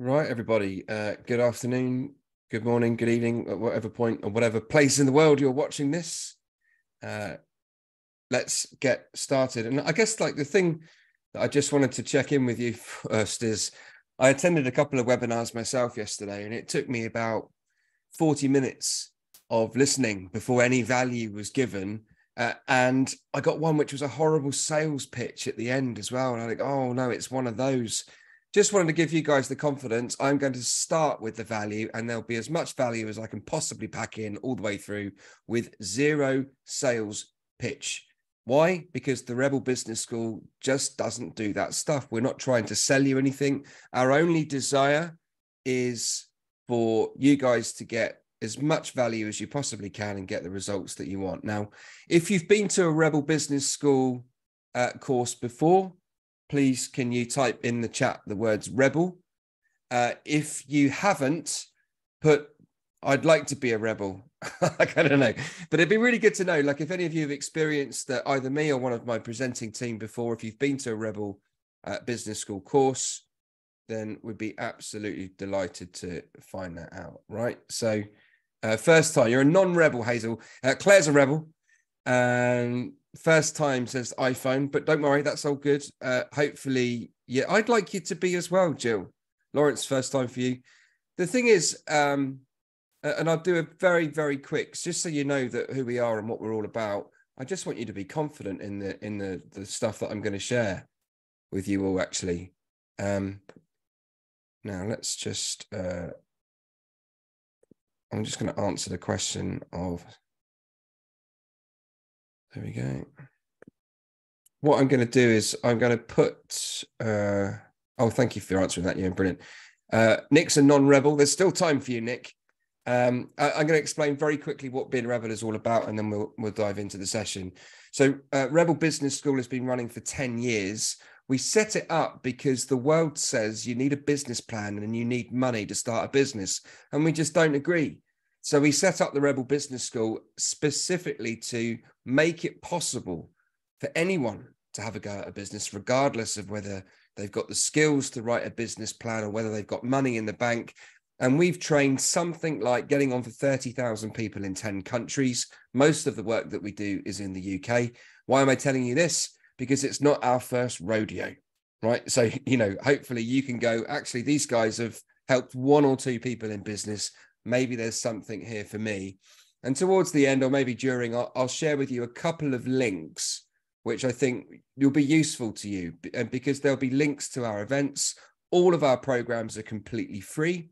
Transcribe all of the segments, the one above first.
Right, everybody. Good afternoon, good morning, good evening, at whatever point or whatever place in the world you're watching this. Uh, let's get started. And I guess like the thing that I just wanted to check in with you first is I attended a couple of webinars myself yesterday, and it took me about 40 minutes of listening before any value was given. And I got one which was a horrible sales pitch at the end as well. And I think, oh no, it's one of those. Just wanted to give you guys the confidence. I'm going to start with the value, and there'll be as much value as I can possibly pack in all the way through with zero sales pitch. Why? Because the Rebel Business School just doesn't do that stuff. We're not trying to sell you anything. Our only desire is for you guys to get as much value as you possibly can and get the results that you want. Now, if you've been to a Rebel Business School course before, please can you type in the chat the words rebel. If you haven't, put I'd like to be a rebel. Like, I don't know, but it'd be really good to know, like, if any of you have experienced either me or one of my presenting team before, if you've been to a Rebel Business School course, then we'd be absolutely delighted to find that out. Right. So first time, you're a non-rebel, Hazel. Claire's a rebel. And first time says iPhone, but don't worry, that's all good. Hopefully, yeah, I'd like you to be as well, Jill. Lawrence, first time for you. The thing is, and I'll do a very, very quick, just so you know that who we are and what we're all about. I just want you to be confident in the stuff that I'm going to share with you all, actually. Now let's just I'm just going to answer the question of, there we go. What I'm going to do is I'm going to put, oh, thank you for answering that. You're brilliant. Nick's a non-rebel. There's still time for you, Nick. I'm going to explain very quickly what being a rebel is all about, and then we'll dive into the session. So Rebel Business School has been running for 10 years. We set it up because the world says you need a business plan and you need money to start a business, and we just don't agree. So we set up the Rebel Business School specifically to make it possible for anyone to have a go at a business, regardless of whether they've got the skills to write a business plan or whether they've got money in the bank. And we've trained something like getting on for 30,000 people in 10 countries. Most of the work that we do is in the UK. Why am I telling you this? Because it's not our first rodeo, right? So, you know, hopefully you can go, actually, these guys have helped one or two people in business. Maybe there's something here for me. And towards the end, or maybe during, I'll share with you a couple of links, which I think will be useful to you, because there'll be links to our events. All of our programs are completely free.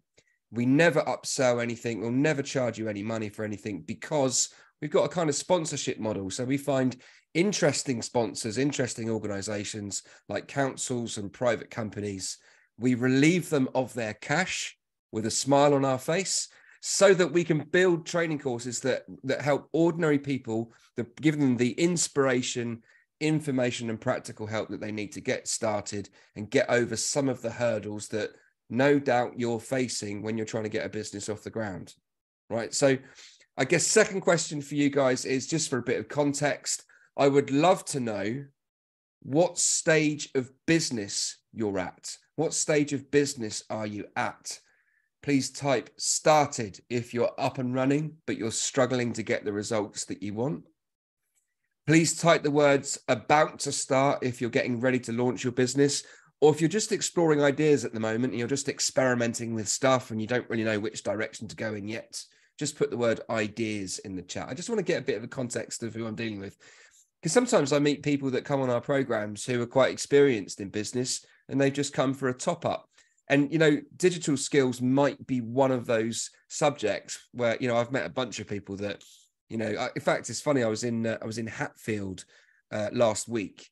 We never upsell anything. We'll never charge you any money for anything, because we've got a kind of sponsorship model. So we find interesting sponsors, interesting organizations like councils and private companies. We relieve them of their cash with a smile on our face, so that we can build training courses that help ordinary people, that give them the inspiration, information, and practical help that they need to get started and get over some of the hurdles that no doubt you're facing when you're trying to get a business off the ground, right? So I guess second question for you guys is, just for a bit of context, I would love to know what stage of business you're at. What stage of business are you at? Please type started if you're up and running, but you're struggling to get the results that you want. Please type the words about to start if you're getting ready to launch your business, or if you're just exploring ideas at the moment and you're just experimenting with stuff and you don't really know which direction to go in yet. Just put the word ideas in the chat. I just want to get a bit of a context of who I'm dealing with, because sometimes I meet people that come on our programs who are quite experienced in business and they've just come for a top up. And, you know, digital skills might be one of those subjects where, you know, I've met a bunch of people that, you know, in fact, it's funny. I was in Hatfield last week,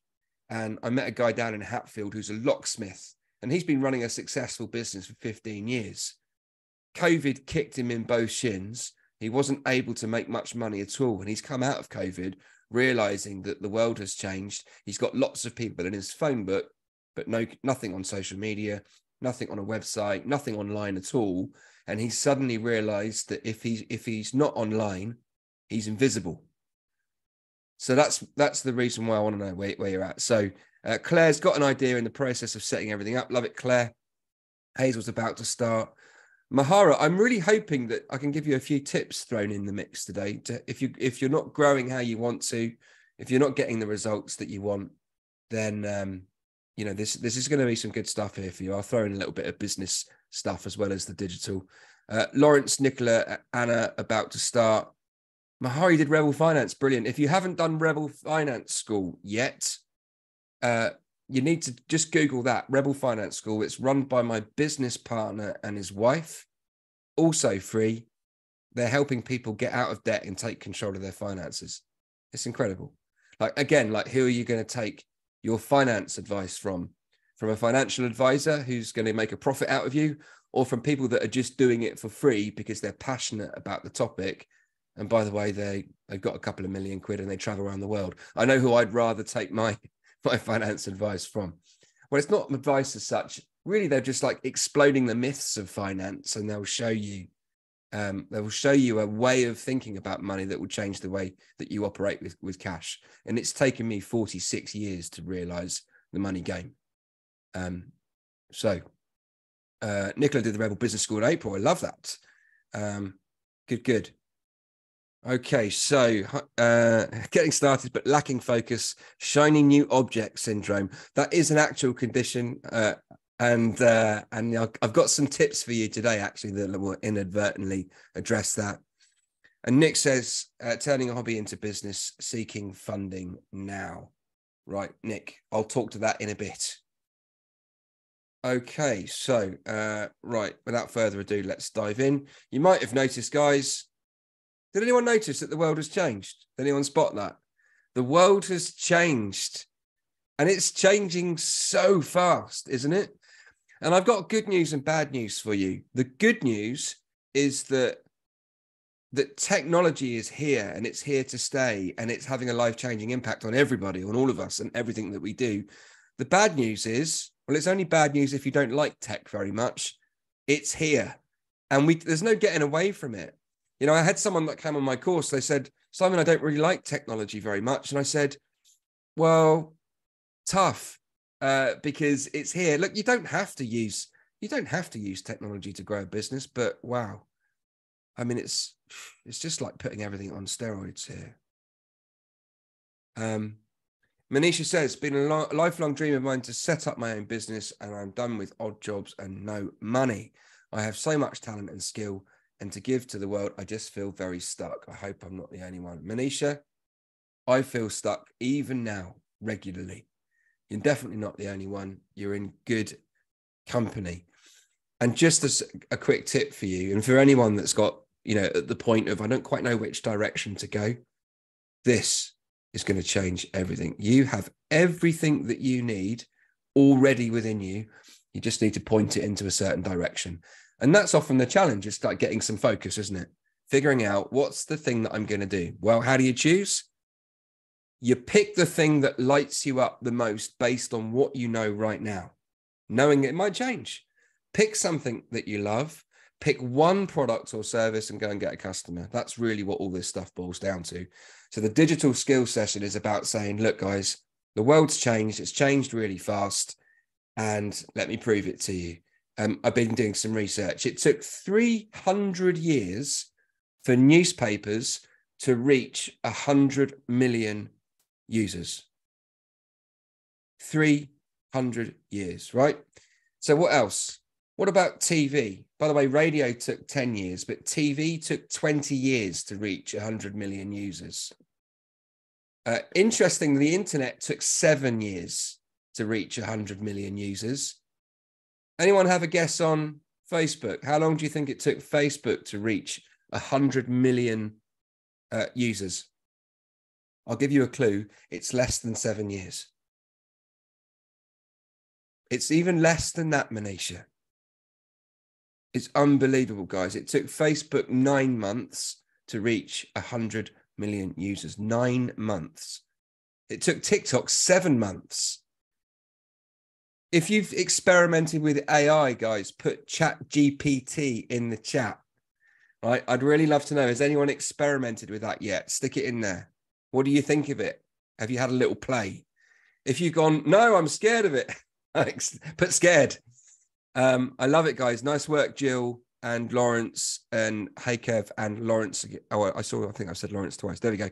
and I met a guy down in Hatfield who's a locksmith, and he's been running a successful business for 15 years. COVID kicked him in both shins. He wasn't able to make much money at all. And he's come out of COVID realizing that the world has changed. He's got lots of people in his phone book, but nothing on social media, nothing on a website, nothing online at all. And he suddenly realized that if he's not online, he's invisible. So that's the reason why I want to know where you're at. So Claire's got an idea in the process of setting everything up. Love it, Claire. Hazel's about to start. Mahara, I'm really hoping that I can give you a few tips thrown in the mix today. If you're not growing how you want to, if you're not getting the results that you want, then this is going to be some good stuff here for you. I'll throw in a little bit of business stuff as well as the digital. Lawrence, Nicola, Anna about to start. Mahari did Rebel Finance, brilliant. If you haven't done Rebel Finance School yet, you need to just Google that, Rebel Finance School. It's run by my business partner and his wife, also free. They're helping people get out of debt and take control of their finances. It's incredible. Like, again, like, who are you going to take your finance advice from? From a financial advisor who's going to make a profit out of you, or from people that are just doing it for free because they're passionate about the topic? And by the way, they've got a couple of million quid and they travel around the world. I know who I'd rather take my finance advice from. Well, it's not advice as such. Really, they're just like exploding the myths of finance, and they'll show you a way of thinking about money that will change the way that you operate with cash. And it's taken me 46 years to realize the money game. Nicola did the Rebel Business School in April. I love that. Good. Okay, so getting started but lacking focus, shiny new object syndrome. That is an actual condition, and I've got some tips for you today, actually, that will inadvertently address that. And Nick says, turning a hobby into business, seeking funding now. Right, Nick, I'll talk to that in a bit. Okay, so, right, without further ado, let's dive in. You might have noticed, guys, did anyone notice that the world has changed? Did anyone spot that? The world has changed, and it's changing so fast, isn't it? And I've got good news and bad news for you. The good news is that technology is here, and it's here to stay, and it's having a life-changing impact on everybody, on all of us, and everything that we do. The bad news is, well, it's only bad news if you don't like tech very much. It's here, and there's no getting away from it. You know, I had someone that came on my course. They said, Simon, I don't really like technology very much. And I said, well, tough, because it's here. Look, you don't have to use technology to grow a business, but wow. I mean, it's just like putting everything on steroids here. Manisha says, it's been a lifelong dream of mine to set up my own business, and I'm done with odd jobs and no money. I have so much talent and skill, and to give to the world, I just feel very stuck. I hope I'm not the only one. Manisha, I feel stuck even now, regularly. You're definitely not the only one. You're in good company. And just as a quick tip for you, and for anyone that's got, at the point of, I don't quite know which direction to go, this is going to change everything. You have everything that you need already within you. You just need to point it into a certain direction. And that's often the challenge. It's like getting some focus, isn't it? Figuring out what's the thing that I'm going to do. Well, how do you choose? You pick the thing that lights you up the most based on what you know right now, knowing it might change. Pick something that you love, pick one product or service and go and get a customer. That's really what all this stuff boils down to. So the digital skills session is about saying, look, guys, the world's changed. It's changed really fast. And let me prove it to you. I've been doing some research. It took 300 years for newspapers to reach 100 million users. 300 years, right? So what else? What about TV? By the way, radio took 10 years, but TV took 20 years to reach 100 million users. Interestingly, the internet took 7 years to reach 100 million users. Anyone have a guess on Facebook? How long do you think it took Facebook to reach 100 million users? I'll give you a clue. It's less than 7 years. It's even less than that, Manisha. It's unbelievable, guys. It took Facebook 9 months to reach 100 million users. 9 months. It took TikTok 7 months. If you've experimented with AI, guys, put ChatGPT in the chat. Right? I'd really love to know, has anyone experimented with that yet? Stick it in there. What do you think of it? Have you had a little play? If you've gone, no, I'm scared of it, put scared. I love it, guys. Nice work, Jill and Lawrence and hey Kev and Lawrence. Oh, I think I've said Lawrence twice. There we go.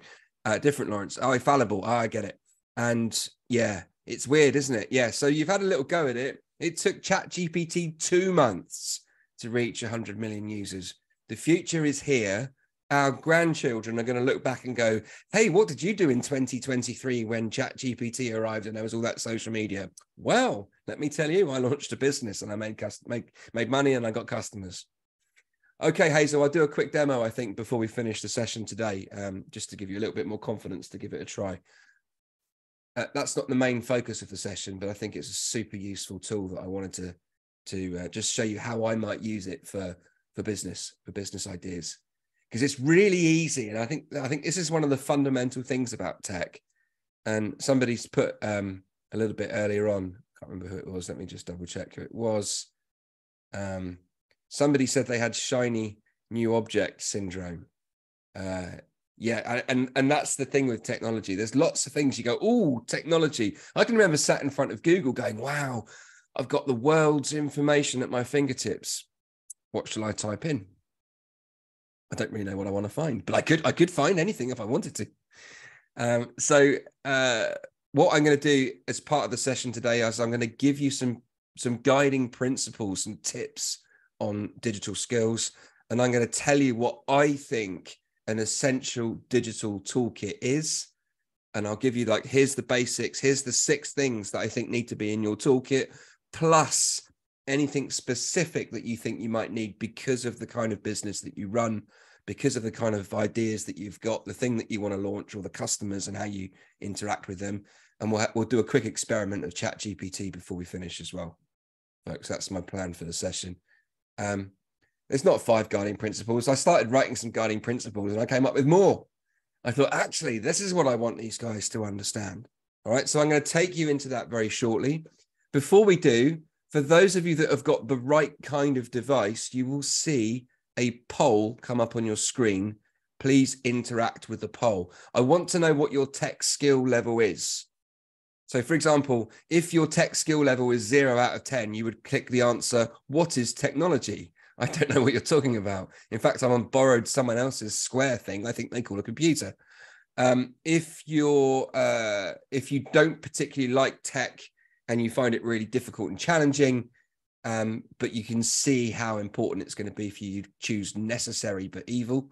Different Lawrence. Oh, infallible. Oh, I get it. And yeah, it's weird, isn't it? Yeah. So you've had a little go at it. It took ChatGPT 2 months to reach 100 million users. The future is here. Our grandchildren are going to look back and go, hey, what did you do in 2023 when ChatGPT arrived and there was all that social media? Well, let me tell you, I launched a business and I made money and I got customers. Okay, Hazel, I'll do a quick demo, I think, before we finish the session today, just to give you a little bit more confidence to give it a try. That's not the main focus of the session, but I think it's a super useful tool that I wanted to just show you how I might use it for business ideas. Because it's really easy. And I think this is one of the fundamental things about tech. And somebody's put a little bit earlier on, I can't remember who it was. Let me just double check who it was. Somebody said they had shiny new object syndrome. Yeah, and that's the thing with technology. There's lots of things you go, oh, technology. I can remember sat in front of Google going, wow, I've got the world's information at my fingertips. What shall I type in? I don't really know what I want to find, but I could find anything if I wanted to. So what I'm going to do as part of the session today is I'm going to give you some guiding principles and tips on digital skills. And I'm going to tell you what I think an essential digital toolkit is. And I'll give you like, here's the basics. Here's the 6 things that I think need to be in your toolkit, plus anything specific that you think you might need because of the kind of business that you run, because of the kind of ideas that you've got, the thing that you want to launch, or the customers and how you interact with them. And we'll do a quick experiment of ChatGPT before we finish as well, folks. That's my plan for the session. There's not 5 guiding principles. I started writing some guiding principles and I came up with more. I thought, actually, this is what I want these guys to understand. All right. So I'm going to take you into that very shortly. Before we do, for those of you that have got the right kind of device, you will see a poll come up on your screen. Please interact with the poll. I want to know what your tech skill level is. So, for example, if your tech skill level is 0 out of 10, you would click the answer, what is technology? I don't know what you're talking about. In fact, I'm borrowed someone else's Square thing. I think they call a computer. If you don't particularly like tech, and you find it really difficult and challenging, but you can see how important it's going to be for you to choose necessary but evil.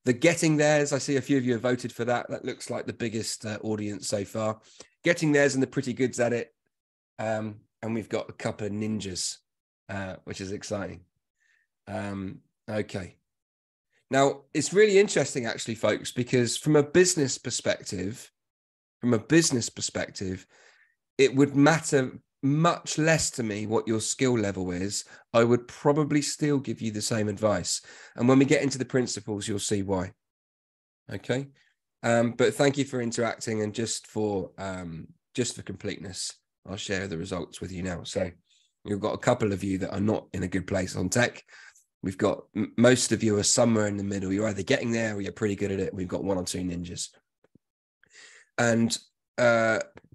The getting theirs, I see a few of you have voted for that. That looks like the biggest audience so far. Getting theirs and the pretty goods at it. And we've got a couple of ninjas, which is exciting. Okay. Now, it's really interesting, actually, folks, because from a business perspective, it would matter much less to me what your skill level is. I would probably still give you the same advice. And when we get into the principles, you'll see why. Okay. But thank you for interacting. And just for completeness, I'll share the results with you now. So we've got a couple of you that are not in a good place on tech. We've got most of you are somewhere in the middle. You're either getting there or you're pretty good at it. We've got 1 or 2 ninjas. And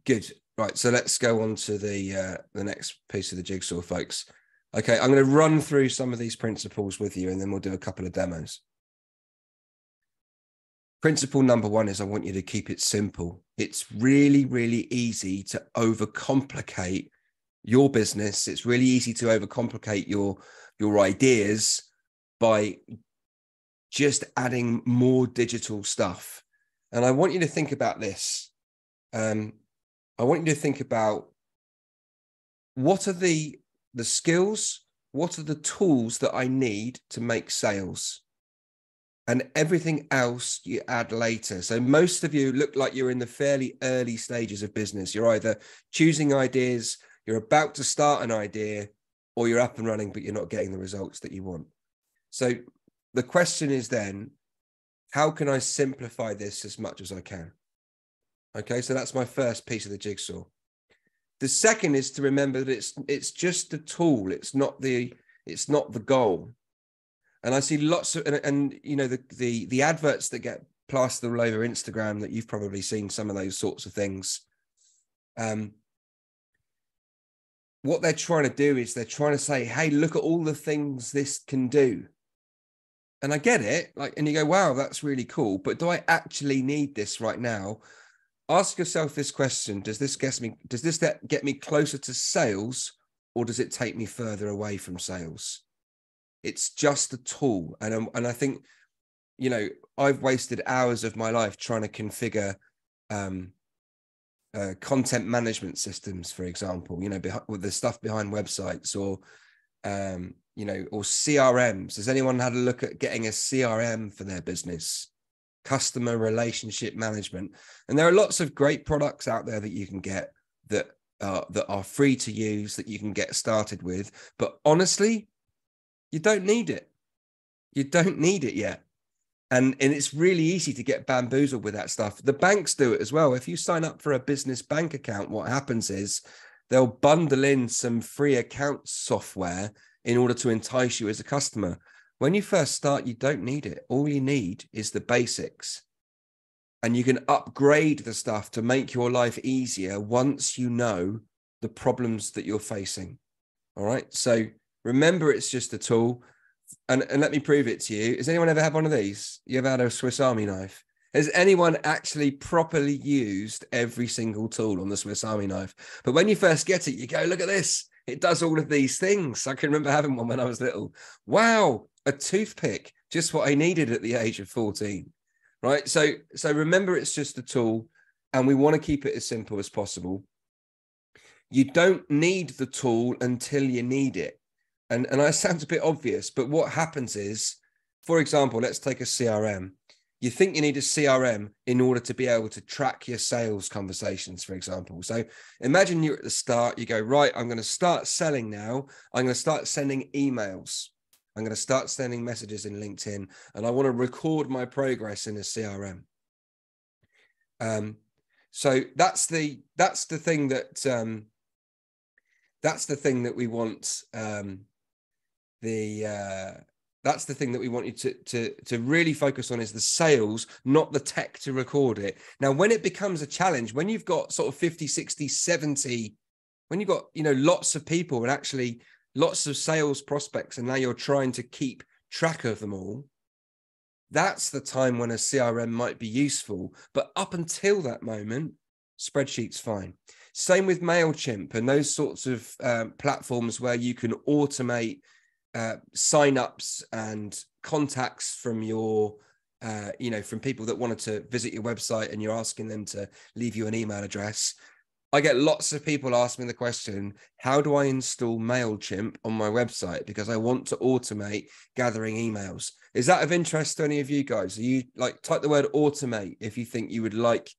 good. Right, so let's go on to the next piece of the jigsaw, folks. Okay, I'm going to run through some of these principles with you, and then we'll do a couple of demos. Principle number 1 is I want you to keep it simple. It's really, really easy to overcomplicate your business. It's really easy to overcomplicate your ideas by just adding more digital stuff. And I want you to think about this. I want you to think about what are the skills, what are the tools that I need to make sales, and everything else you add later. So most of you look like you're in the fairly early stages of business. You're either choosing ideas, you're about to start an idea, or you're up and running, but you're not getting the results that you want. So the question is then, how can I simplify this as much as I can? Okay, so that's my first piece of the jigsaw. The second is to remember that it's just a tool. It's not the goal. And I see lots of and you know the adverts that get plastered all over Instagram, that you've probably seen some of those sorts of things. what they're trying to do is they're trying to say, hey, look at all the things this can do. And I get it. Like, and you go, wow, that's really cool. But do I actually need this right now? Ask yourself this question. Does this get me closer to sales, or does it take me further away from sales? It's just a tool. And I think, you know, I've wasted hours of my life trying to configure content management systems, for example, you know, with the stuff behind websites, or you know, or CRMs. Has anyone had a look at getting a CRM for their business? Customer relationship management. And there are lots of great products out there that you can get that are free to use, that you can get started with. But honestly, you don't need it. You don't need it yet. And it's really easy to get bamboozled with that stuff. The banks do it as well. If you sign up for a business bank account, what happens is they'll bundle in some free account software in order to entice you as a customer. When you first start, you don't need it. All you need is the basics. And you can upgrade the stuff to make your life easier once you know the problems that you're facing. All right. So remember, it's just a tool. And let me prove it to you. Has anyone ever had one of these? You ever had a Swiss Army knife? Has anyone actually properly used every single tool on the Swiss Army knife? But when you first get it, you go, look at this. It does all of these things. I can remember having one when I was little. Wow, a toothpick, just what I needed at the age of 14, right? So remember, it's just a tool, and we want to keep it as simple as possible. You don't need the tool until you need it. And that sounds a bit obvious, but what happens is, for example, let's take a CRM. You think you need a CRM in order to be able to track your sales conversations, for example. So imagine you're at the start, you go, right, I'm going to start selling now. I'm going to start sending emails. I'm going to start sending messages in LinkedIn, and I want to record my progress in a CRM. So that's the thing that we want. That's the thing that we want you to really focus on, is the sales, not the tech to record it. Now, when it becomes a challenge, when you've got sort of 50, 60, 70, when you've got, you know, lots of people and actually lots of sales prospects, and now you're trying to keep track of them all, that's the time when a CRM might be useful. But up until that moment, spreadsheet's fine. Same with MailChimp and those sorts of platforms where you can automate signups and contacts from your, from people that wanted to visit your website, and you're asking them to leave you an email address. I get lots of people ask me the question, how do I install MailChimp on my website? Because I want to automate gathering emails. Is that of interest to any of you guys? Are you like, type the word automate if you think you would like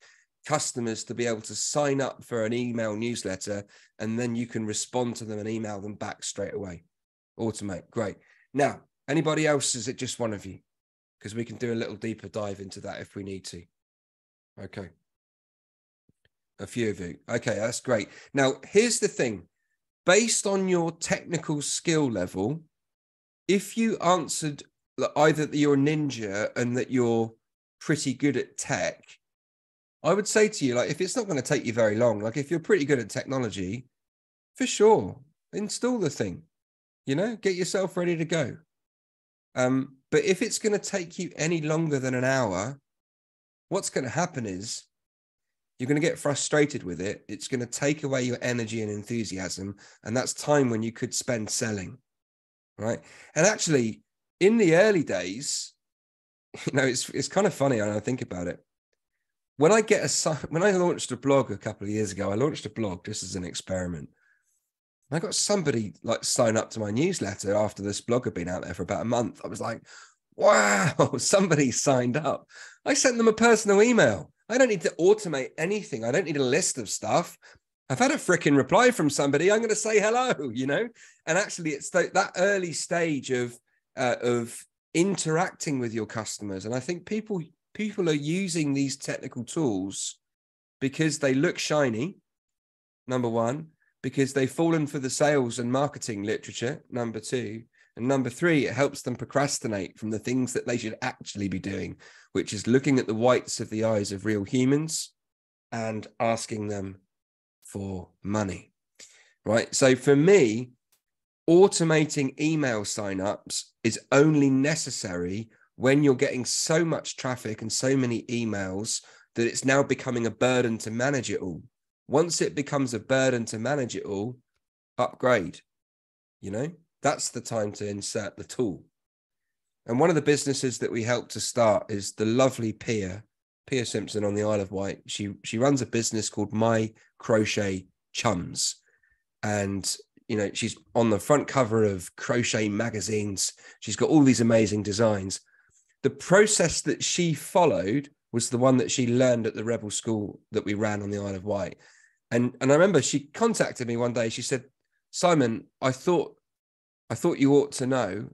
customers to be able to sign up for an email newsletter, and then you can respond to them and email them back straight away. Automate. Great. Now, anybody else? Is it just one of you? Because we can do a little deeper dive into that if we need to. Okay. A few of you. Okay, that's great. Now, here's the thing. Based on your technical skill level, if you answered either that you're a ninja and that you're pretty good at tech, I would say to you, like, if it's not going to take you very long, like if you're pretty good at technology, for sure, install the thing, you know, get yourself ready to go. But if it's going to take you any longer than an hour, what's going to happen is you're going to get frustrated with it. It's going to take away your energy and enthusiasm. And that's time when you could spend selling, right? And actually, in the early days, you know, it's kind of funny when I think about it. When I launched a blog a couple of years ago, I launched a blog just as an experiment. I got somebody like sign up to my newsletter after this blog had been out there for about a month. I was like, wow, somebody signed up. I sent them a personal email. I don't need to automate anything. I don't need a list of stuff. I've had a freaking reply from somebody. I'm going to say hello, you know? And actually it's that early stage of interacting with your customers. And I think people are using these technical tools because they look shiny, number one, because they've fallen for the sales and marketing literature, number two, and number three, it helps them procrastinate from the things that they should actually be doing, which is looking at the whites of the eyes of real humans and asking them for money, right? So for me, automating email signups is only necessary when you're getting so much traffic and so many emails that it's now becoming a burden to manage it all. Once it becomes a burden to manage it all, upgrade, that's the time to insert the tool. And one of the businesses that we helped to start is the lovely Pia Simpson on the Isle of Wight. She runs a business called My Crochet Chums. And, she's on the front cover of crochet magazines. She's got all these amazing designs. The process that she followed was the one that she learned at the Rebel School that we ran on the Isle of Wight. And I remember she contacted me one day. She said, Simon, I thought you ought to know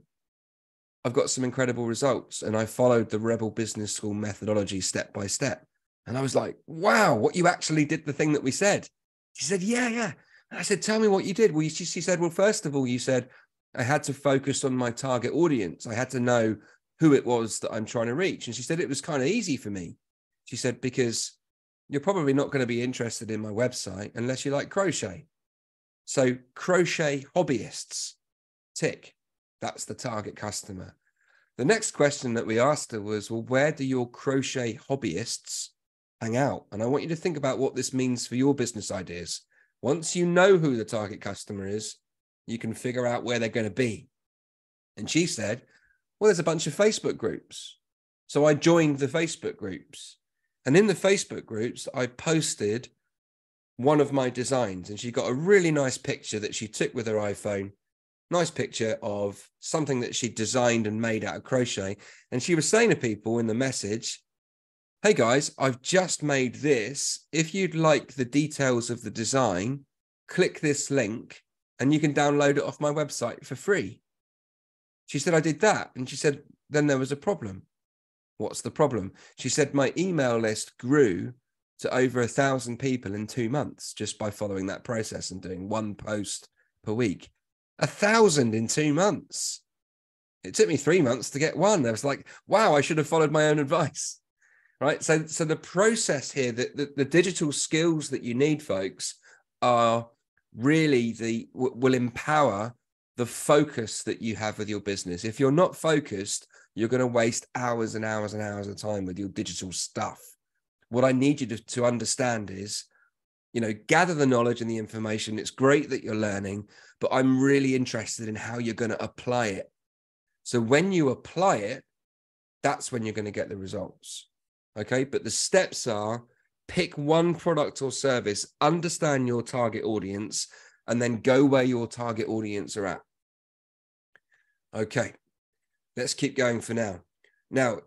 I've got some incredible results, and I followed the Rebel Business School methodology step by step. And I was like, wow, what, you actually did the thing that we said? She said, yeah. And I said, tell me what you did. Well, she said, well, first of all, you said I had to focus on my target audience. I had to know who it was that I'm trying to reach. And she said, it was kind of easy for me. She said, because you're probably not going to be interested in my website unless you like crochet. So crochet hobbyists, tick. That's the target customer. The next question that we asked her was, well, where do your crochet hobbyists hang out? And I want you to think about what this means for your business ideas. Once you know who the target customer is, you can figure out where they're going to be. And she said, well, there's a bunch of Facebook groups. So I joined the Facebook groups. And in the Facebook groups, I posted one of my designs. And she got a really nice picture that she took with her iPhone. Nice picture of something that she designed and made out of crochet. And she was saying to people in the message, hey guys, I've just made this. If you'd like the details of the design, click this link and you can download it off my website for free. She said, I did that. And she said, then there was a problem. What's the problem? She said, my email list grew to over 1,000 people in 2 months just by following that process and doing one post per week. 1,000 in 2 months. It took me 3 months to get one. I was like, wow, I should have followed my own advice. Right. So the process here, the digital skills that you need, folks, are really will empower the focus that you have with your business. If you're not focused, you're going to waste hours and hours and hours of time with your digital stuff. What I need you to understand is, gather the knowledge and the information. It's great that you're learning, but I'm really interested in how you're going to apply it. So when you apply it, that's when you're going to get the results. Okay. But the steps are: pick one product or service, understand your target audience, and then go where your target audience are at. Okay. Let's keep going for now. Now,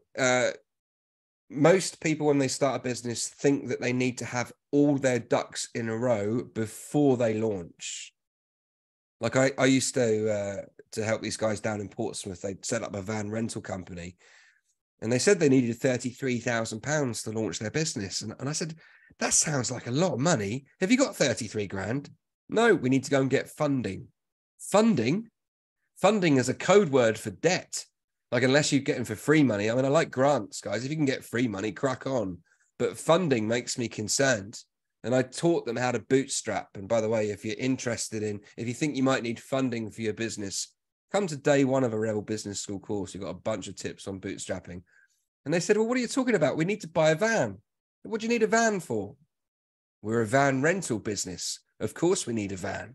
most people, when they start a business, think that they need to have all their ducks in a row before they launch. Like I used to help these guys down in Portsmouth. They'd set up a van rental company, and they said they needed £33,000 to launch their business. And I said, that sounds like a lot of money. Have you got 33 grand? No, we need to go and get funding. Funding is a code word for debt. Like, unless you get them for free money. I mean, I like grants, guys. If you can get free money, crack on. But funding makes me concerned. And I taught them how to bootstrap. And by the way, if you're interested if you think you might need funding for your business, come to day one of a Rebel Business School course. You've got a bunch of tips on bootstrapping. And they said, well, what are you talking about? We need to buy a van. What do you need a van for? We're a van rental business. Of course we need a van.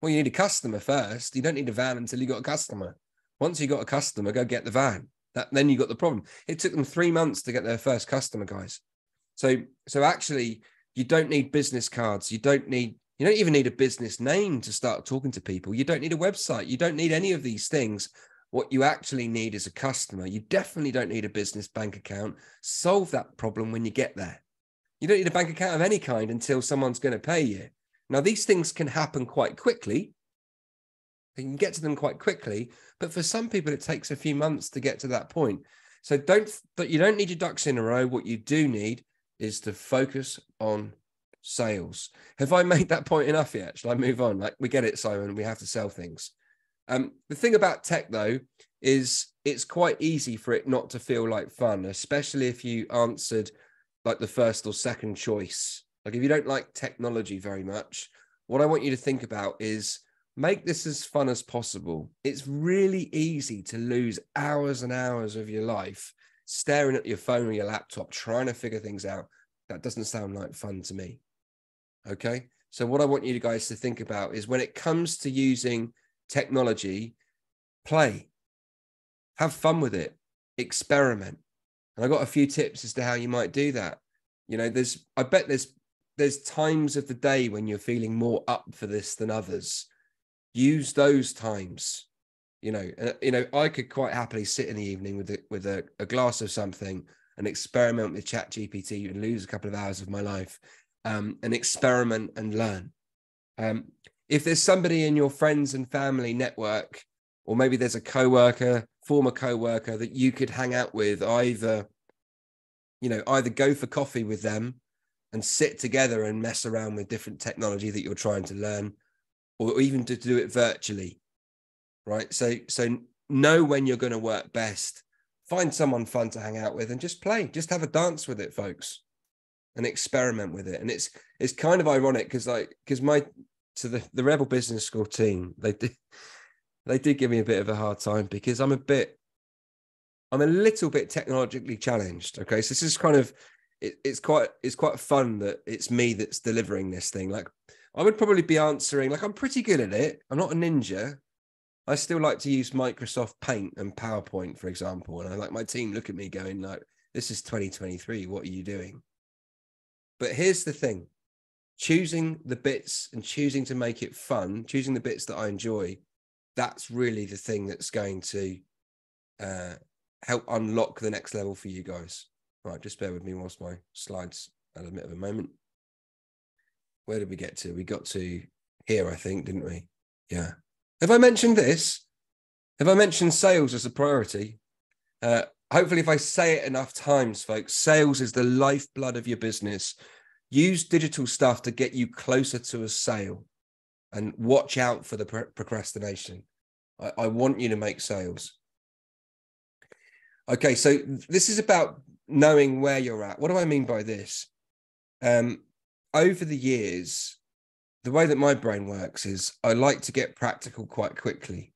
Well, you need a customer first. You don't need a van until you got a customer. Once you got a customer, go get the van. Then you got the problem. It took them 3 months to get their first customer, guys. So actually, you don't need business cards. You don't even need a business name to start talking to people. You don't need a website. You don't need any of these things. What you actually need is a customer. You definitely don't need a business bank account. Solve that problem when you get there. You don't need a bank account of any kind until someone's going to pay you. Now, these things can happen quite quickly. You can get to them quite quickly, but for some people, it takes a few months to get to that point. So you don't need your ducks in a row. What you do need is to focus on sales. Have I made that point enough yet? Shall I move on? Like, we get it, Simon. We have to sell things. The thing about tech, though, is it's quite easy for it not to feel like fun, especially if you answered like the first or second choice. Like, if you don't like technology very much, what I want you to think about is make this as fun as possible. It's really easy to lose hours and hours of your life staring at your phone or your laptop, trying to figure things out. That doesn't sound like fun to me. Okay. So what I want you guys to think about is when it comes to using technology, play, have fun with it, experiment. And I got a few tips as to how you might do that. You know, I bet there's times of the day when you're feeling more up for this than others. Use those times. I could quite happily sit in the evening with a glass of something and experiment with ChatGPT and lose a couple of hours of my life, and experiment and learn. If there's somebody in your friends and family network, or maybe there's a former coworker that you could hang out with, either go for coffee with them and sit together and mess around with different technology that you're trying to learn, or even to do it virtually, right? So know when you're going to work best, find someone fun to hang out with and just play, just have a dance with it, folks, and experiment with it. And it's kind of ironic because the Rebel Business School team, they did give me a bit of a hard time because I'm a little bit technologically challenged. Okay. So this is kind of, it's quite fun that it's me that's delivering this thing. Like I would probably be answering, like I'm pretty good at it. I'm not a ninja. I still like to use Microsoft Paint and PowerPoint, for example. And I like my team look at me going like, this is 2023. What are you doing? But here's the thing, choosing the bits and choosing to make it fun, choosing the bits that I enjoy, that's really the thing that's going to help unlock the next level for you guys. Right, just bear with me whilst my slides had a bit of a moment. Where did we get to? We got to here, I think, didn't we? Yeah. Have I mentioned this? Have I mentioned sales as a priority? Hopefully, if I say it enough times, folks, sales is the lifeblood of your business. Use digital stuff to get you closer to a sale, and watch out for the procrastination. I want you to make sales. Okay, so this is about knowing where you're at. What do I mean by this? Over the years, the way that my brain works is I like to get practical quite quickly.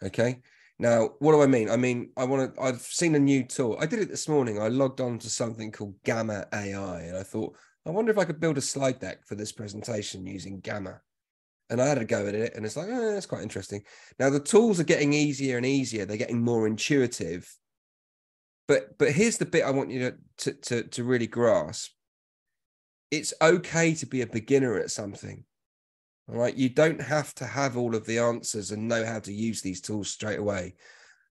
Okay. Now, what do I mean? I mean, I've seen a new tool. I did it this morning. I logged on to something called Gamma AI, and I thought, I wonder if I could build a slide deck for this presentation using Gamma. And I had a go at it, and it's like, that's quite interesting. Now, the tools are getting easier and easier. They're getting more intuitive. But here's the bit I want you to really grasp. It's okay to be a beginner at something. All right. You don't have to have all of the answers and know how to use these tools straight away.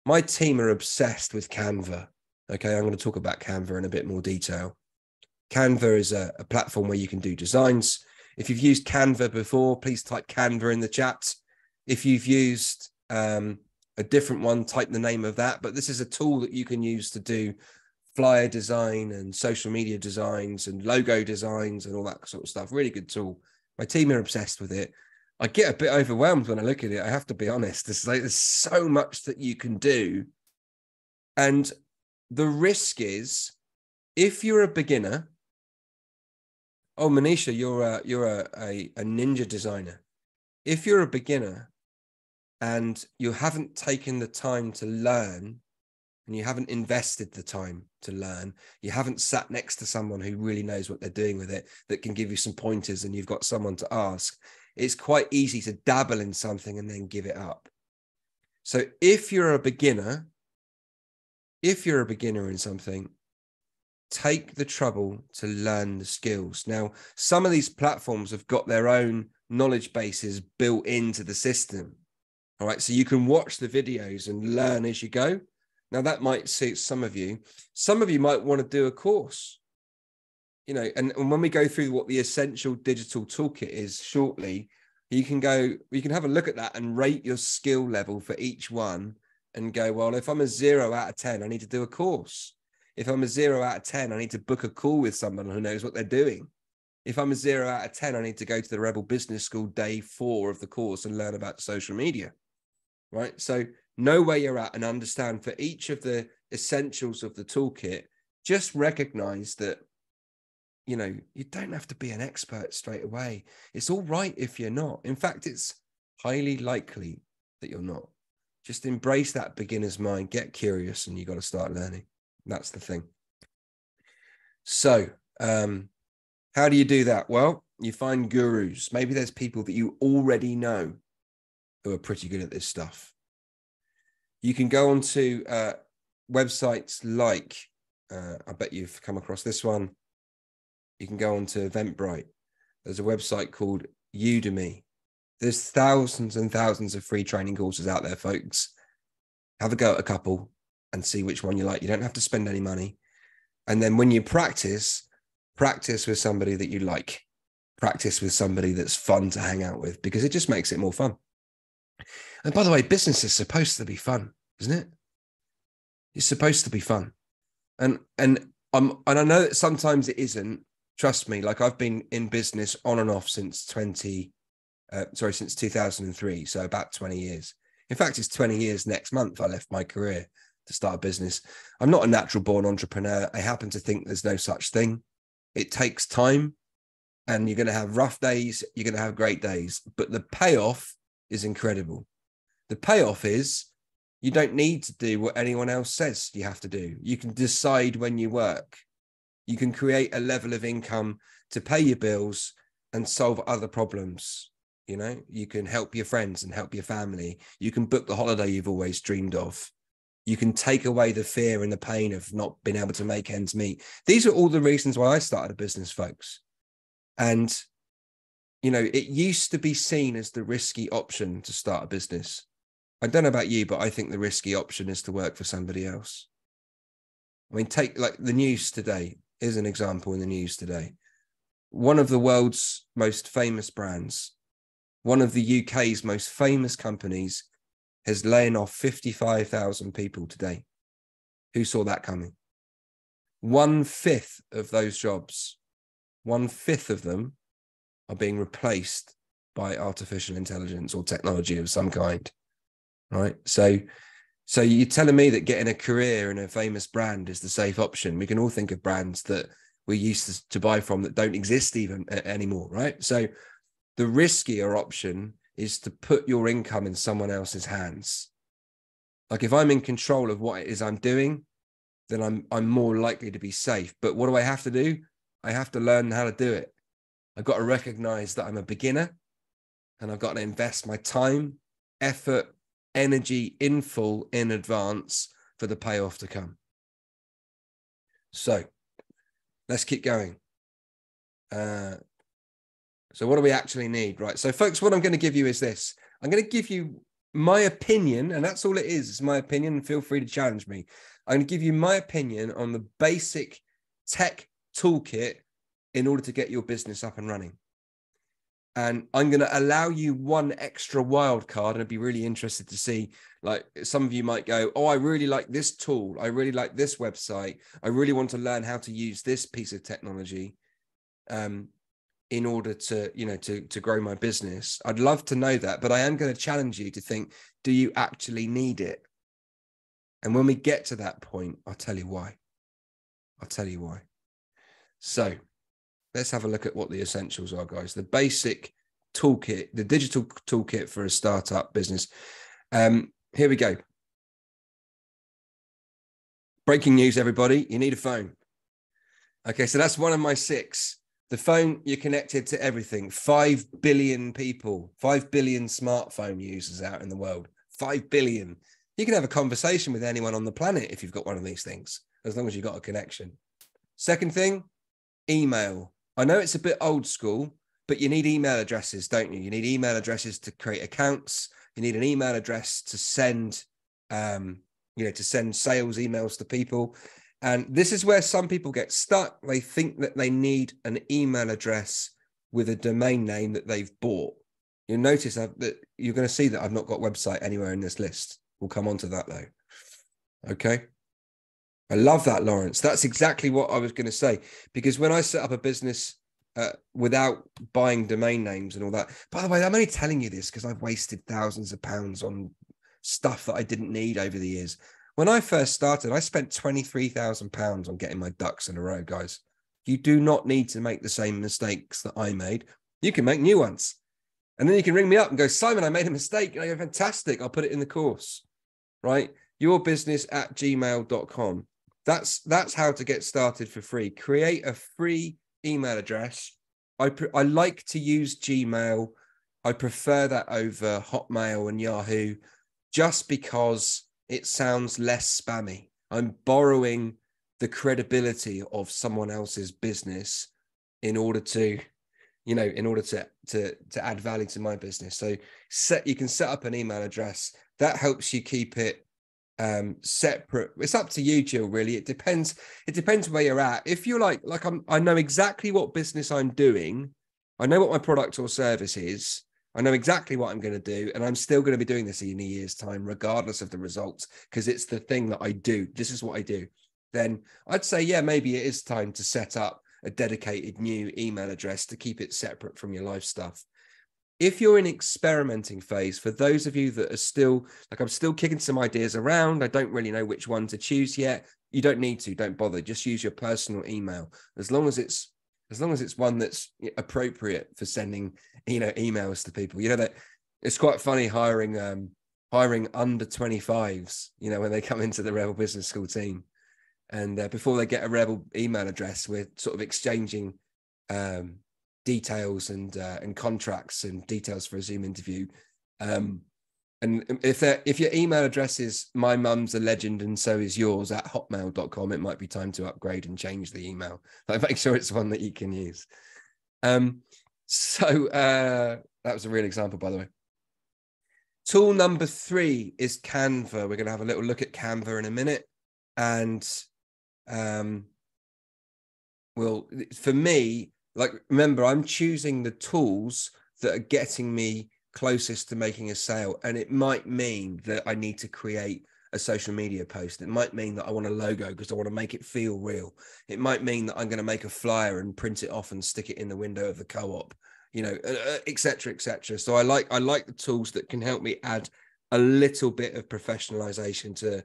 My team are obsessed with Canva. Okay. I'm going to talk about Canva in a bit more detail. Canva is a platform where you can do designs. If you've used Canva before, please type Canva in the chat. If you've used a different one, type the name of that. But this is a tool that you can use to do flyer design and social media designs and logo designs and all that sort of stuff. Really good tool. My team are obsessed with it. I get a bit overwhelmed when I look at it. I have to be honest. There's so much that you can do. And the risk is, if you're a beginner, oh, Manisha, you're a ninja designer. If you're a beginner and you haven't taken the time to learn, and you haven't invested the time to learn, you haven't sat next to someone who really knows what they're doing with it, that can give you some pointers, and you've got someone to ask, it's quite easy to dabble in something and then give it up. So if you're a beginner in something, take the trouble to learn the skills. Now, some of these platforms have got their own knowledge bases built into the system. All right. So you can watch the videos and learn as you go. Now, that might suit some of you. Some of you might want to do a course, and when we go through what the essential digital toolkit is shortly, you can have a look at that and rate your skill level for each one and go, well, if I'm a 0 out of 10, I need to do a course. If I'm a 0 out of 10, I need to book a call with someone who knows what they're doing. If I'm a 0 out of 10, I need to go to the Rebel Business School day 4 of the course and learn about social media, right? So know where you're at and understand for each of the essentials of the toolkit, just recognize that you don't have to be an expert straight away. It's all right if you're not. In fact, it's highly likely that you're not. Just embrace that beginner's mind, get curious, and you got to start learning. That's the thing. So, how do you do that? Well, you find gurus. Maybe there's people that you already know who are pretty good at this stuff. You can go onto websites like, I bet you've come across this one. You can go onto Eventbrite. There's a website called Udemy. There's thousands and thousands of free training courses out there, folks. Have a go at a couple and see which one you like. You don't have to spend any money. And then when you practice with somebody that you like. Practice with somebody that's fun to hang out with, because it just makes it more fun. And by the way, business is supposed to be fun, isn't it? It's supposed to be fun. And I know that sometimes it isn't. Trust me, like I've been in business on and off since 2003. So about 20 years. In fact, it's 20 years next month. I left my career to start a business. I'm not a natural born entrepreneur. I happen to think there's no such thing. It takes time, and you're going to have rough days. You're going to have great days, but the payoff is incredible. The payoff is you don't need to do what anyone else says you have to do. You can decide when you work. You can create a level of income to pay your bills and solve other problems. You can help your friends and help your family. You can book the holiday you've always dreamed of. You can take away the fear and the pain of not being able to make ends meet. These are all the reasons why I started a business, folks. And, it used to be seen as the risky option to start a business. I don't know about you, but I think the risky option is to work for somebody else. I mean, take like the news today. Here's an example in the news today. One of the world's most famous brands, one of the UK's most famous companies, has laid off 55,000 people today. Who saw that coming? 1/5 of those jobs, 1/5 of them are being replaced by artificial intelligence or technology of some kind, right? So you're telling me that getting a career in a famous brand is the safe option? We can all think of brands that we used to buy from that don't exist even anymore, right? So the riskier option is to put your income in someone else's hands. Like if I'm in control of what it is I'm doing, then I'm more likely to be safe. But what do I have to do? I have to learn how to do it. I've got to recognize that I'm a beginner, and I've got to invest my time, effort, energy in full in advance for the payoff to come. So let's keep going. So what do we actually need, right? So folks, what I'm going to give you is this. I'm going to give you my opinion, and that's all it is. It's my opinion, and feel free to challenge me. I'm going to give you my opinion on the basic tech toolkit in order to get your business up and running. And I'm going to allow you one extra wild card, and I'd be really interested to see, like some of you might go, oh, I really like this tool. I really like this website. I really want to learn how to use this piece of technology in order to, to grow my business. I'd love to know that, but I am going to challenge you to think, do you actually need it? And when we get to that point, I'll tell you why. So let's have a look at what the essentials are, guys. The basic toolkit, the digital toolkit for a startup business. Here we go. Breaking news, everybody. You need a phone. Okay, so that's one of my 6. The phone, you're connected to everything. 5 billion people, 5 billion smartphone users out in the world. 5 billion. You can have a conversation with anyone on the planet if you've got one of these things, as long as you've got a connection. Second thing, email. I know it's a bit old school, but you need email addresses, don't you? You need email addresses to create accounts. You need an email address to send, to send sales emails to people. And this is where some people get stuck. They think that they need an email address with a domain name that they've bought. You'll notice that you're going to see that I've not got website anywhere in this list. We'll come on to that though. Okay. I love that, Lawrence. That's exactly what I was going to say, because when I set up a business without buying domain names and all that, by the way, I'm only telling you this because I've wasted thousands of pounds on stuff that I didn't need over the years. When I first started, I spent £23,000 on getting my ducks in a row, guys. You do not need to make the same mistakes that I made. You can make new ones. And then you can ring me up and go, Simon, I made a mistake. And I go, fantastic. I'll put it in the course, right? yourbusiness@gmail.com. That's how to get started for free. Create a free email address. I like to use Gmail. I prefer that over Hotmail and Yahoo just because it sounds less spammy. I'm borrowing the credibility of someone else's business in order to add value to my business. So you can set up an email address that helps you keep it separate. It's up to you, Jill, really. It depends where you're at. If you're like I know exactly what business I'm doing, I know what my product or service is, I know exactly what I'm going to do, and I'm still going to be doing this in a year's time regardless of the results, because it's the thing that I do. This is what I do. Then I'd say, yeah, maybe it is time to set up a dedicated new email address to keep it separate from your life stuff. If you're in experimenting phase, for those of you that are still, like, I'm still kicking some ideas around, I don't really know which one to choose yet, you don't need to, don't bother. Just use your personal email. As long as it's one that's appropriate for sending, emails to people. That it's quite funny hiring under 25s, when they come into the Rebel Business School team. And before they get a Rebel email address, we're sort of exchanging details and contracts and details for a Zoom interview. And if your email address is my mum's a legend and so is yours at hotmail.com, it might be time to upgrade and change the email. Like, make sure it's one that you can use. So that was a real example, by the way. Tool number 3 is Canva. We're going to have a little look at Canva in a minute. And well, for me, like, remember, I'm choosing the tools that are getting me closest to making a sale. And it might mean that I need to create a social media post. It might mean that I want a logo because I want to make it feel real. It might mean that I'm going to make a flyer and print it off and stick it in the window of the co-op, et cetera, et cetera. So I like the tools that can help me add a little bit of professionalization to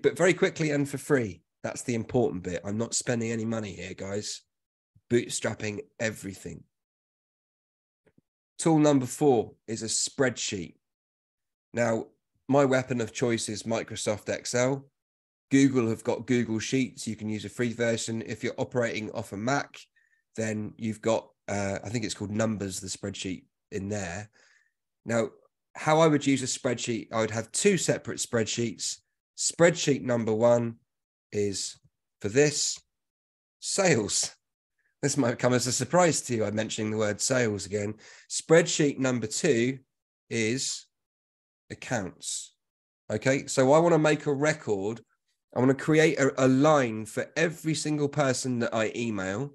but very quickly and for free. That's the important bit. I'm not spending any money here, guys. Bootstrapping everything. Tool number 4 is a spreadsheet. Now, my weapon of choice is Microsoft Excel. Google have got Google Sheets. You can use a free version. If you're operating off a Mac, then you've got, I think it's called Numbers, the spreadsheet in there. Now, how I would use a spreadsheet, I would have 2 separate spreadsheets. Spreadsheet number 1 is for this, sales. This might come as a surprise to you. I'm mentioning the word sales again. Spreadsheet number 2 is accounts. Okay, so I want to make a record. I want to create a line for every single person that I email,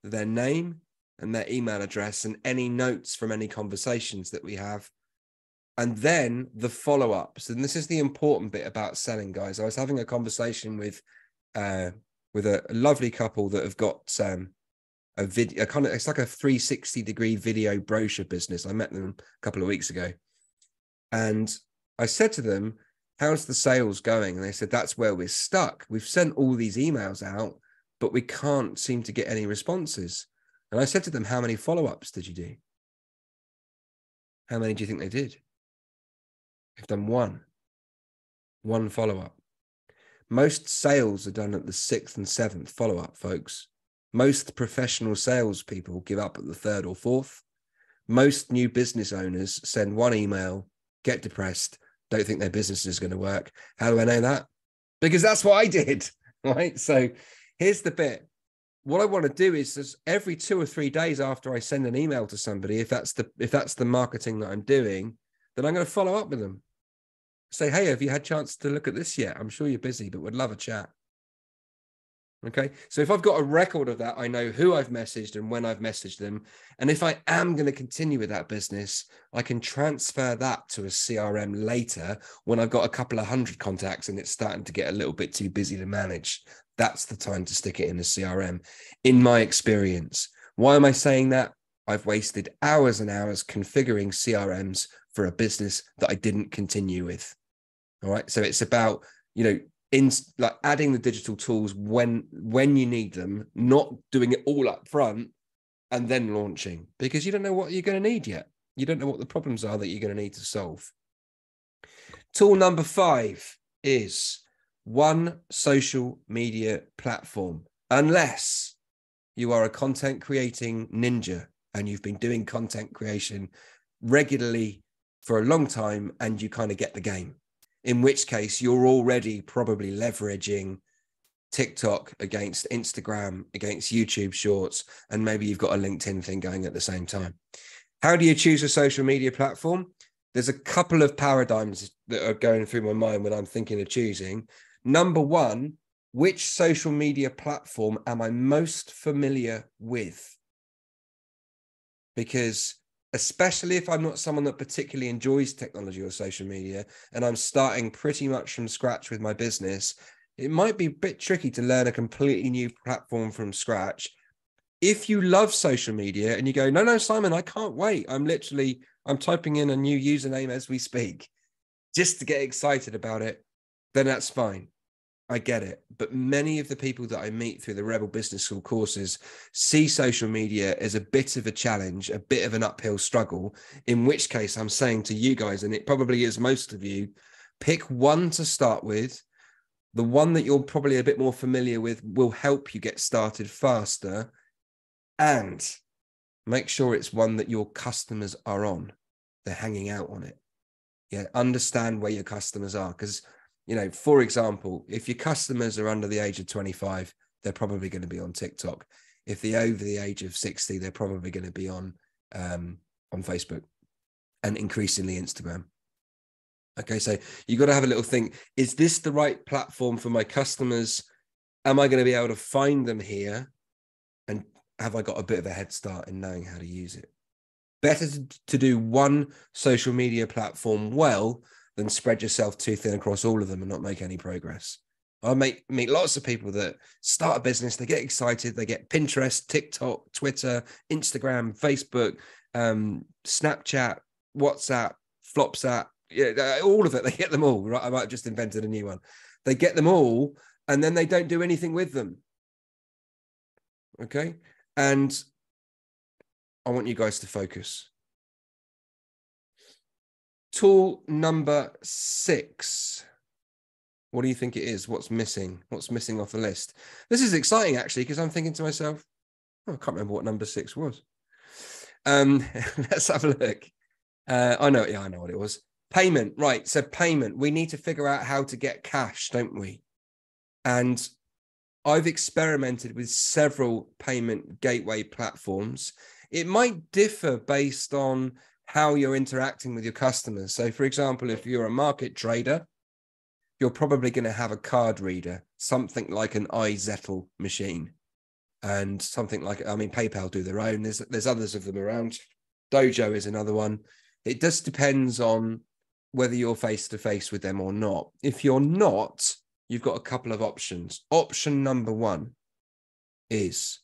their name and their email address and any notes from any conversations that we have. And then the follow-ups. And this is the important bit about selling, guys. I was having a conversation with a lovely couple that have got a video, it's like a 360-degree video brochure business. I met them a couple of weeks ago. And I said to them, how's the sales going? And they said, that's where we're stuck. We've sent all these emails out, but we can't seem to get any responses. And I said to them, how many follow-ups did you do? How many do you think they did? They've done one follow-up. Most sales are done at the 6th and 7th follow-up, folks. Most professional salespeople give up at the 3rd or 4th. Most new business owners send one email, get depressed, don't think their business is going to work. How do I know that? Because that's what I did, right? So here's the bit. What I want to do is every 2 or 3 days after I send an email to somebody, if that's the marketing that I'm doing, then I'm going to follow up with them. Say, hey, have you had a chance to look at this yet? I'm sure you're busy, but would love a chat. Okay. So if I've got a record of that, I know who I've messaged and when I've messaged them. And if I am going to continue with that business, I can transfer that to a CRM later when I've got a couple of 100 contacts and it's starting to get a little bit too busy to manage. That's the time to stick it in the CRM, in my experience. Why am I saying that? I've wasted hours and hours configuring CRMs for a business that I didn't continue with. All right. So it's about, in like adding the digital tools when you need them, not doing it all up front and then launching, because you don't know what you're going to need yet. You don't know what the problems are that you're going to need to solve. Tool number 5 is one social media platform. Unless you are a content creating ninja and you've been doing content creation regularly for a long time and you kind of get the game, in which case you're already probably leveraging TikTok against Instagram, against YouTube Shorts, and maybe you've got a LinkedIn thing going at the same time. How do you choose a social media platform? There's a couple of paradigms that are going through my mind when I'm thinking of choosing. Number 1, which social media platform am I most familiar with? Because especially if I'm not someone that particularly enjoys technology or social media, and I'm starting pretty much from scratch with my business, it might be a bit tricky to learn a completely new platform from scratch. If you love social media and you go, no, Simon, I can't wait. I'm typing in a new username as we speak just to get excited about it, then that's fine. I get it. But many of the people that I meet through the Rebel Business School courses see social media as a bit of a challenge, a bit of an uphill struggle, in which case I'm saying to you guys, and it probably is most of you, pick one to start with. The one that you're probably a bit more familiar with will help you get started faster, and make sure it's one that your customers are on. They're hanging out on it. Yeah, understand where your customers are. Because, for example, if your customers are under the age of 25, they're probably going to be on TikTok. If they're over the age of 60, they're probably going to be on Facebook and increasingly Instagram. Okay, so you've got to have a little think. Is this the right platform for my customers? Am I going to be able to find them here? And have I got a bit of a head start in knowing how to use it? Better to do one social media platform well than spread yourself too thin across all of them and not make any progress. I meet lots of people that start a business, they get excited, they get Pinterest, TikTok, Twitter, Instagram, Facebook, Snapchat, WhatsApp, Flopsat, all of it. They get them all, right? I might have just invented a new one. They get them all, and then they don't do anything with them. Okay? And I want you guys to focus. Tool number 6. What do you think it is? What's missing? What's missing off the list? This is exciting, actually, because I'm thinking to myself, I can't remember what number 6 was. Let's have a look. I know what it was. Payment, right? So payment, we need to figure out how to get cash, don't we? And I've experimented with several payment gateway platforms. It might differ based on how you're interacting with your customers. So, for example, if you're a market trader, you're probably going to have a card reader, something like an iZettle machine, and something like, PayPal do their own. There's others of them around. Dojo is another one. It just depends on whether you're face-to-face with them or not. If you're not, you've got a couple of options. Option number 1 is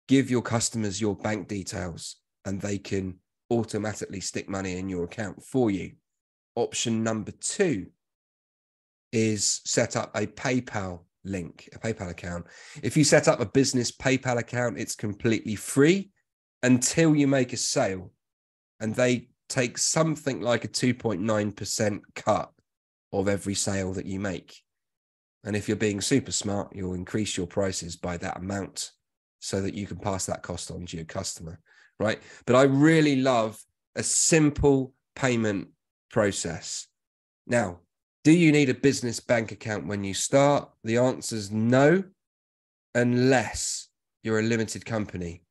give your customers your bank details and they can automatically stick money in your account for you. Option number 2 is set up a PayPal link, a PayPal account. If you set up a business PayPal account, it's completely free until you make a sale, and they take something like a 2.9% cut of every sale that you make. And if you're being super smart, you'll increase your prices by that amount so that you can pass that cost on to your customer, right? But I really love a simple payment process. Now, do you need a business bank account when you start? The answer is no, unless you're a limited company.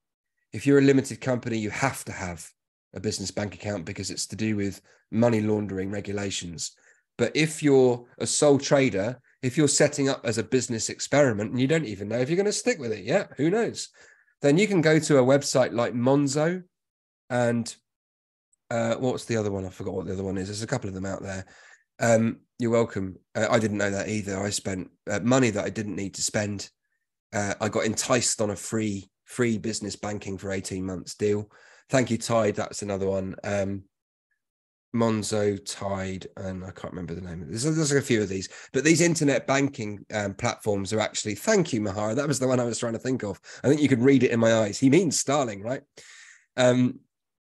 If you're a limited company, you have to have a business bank account because it's to do with money laundering regulations. But if you're a sole trader, if you're setting up as a business experiment and you don't even know if you're going to stick with it yet, who knows? Then you can go to a website like Monzo and what's the other one? I forgot what the other one is. There's a couple of them out there. You're welcome. I didn't know that either. I spent money that I didn't need to spend. I got enticed on a free business banking for 18 months deal. Thank you, Tide. That's another one. Monzo, Tide, and I can't remember the name of it. There's a few of these, but these internet banking platforms are actually, thank you, Mahara. That was the one I was trying to think of. I think you could read it in my eyes. He means Starling, right?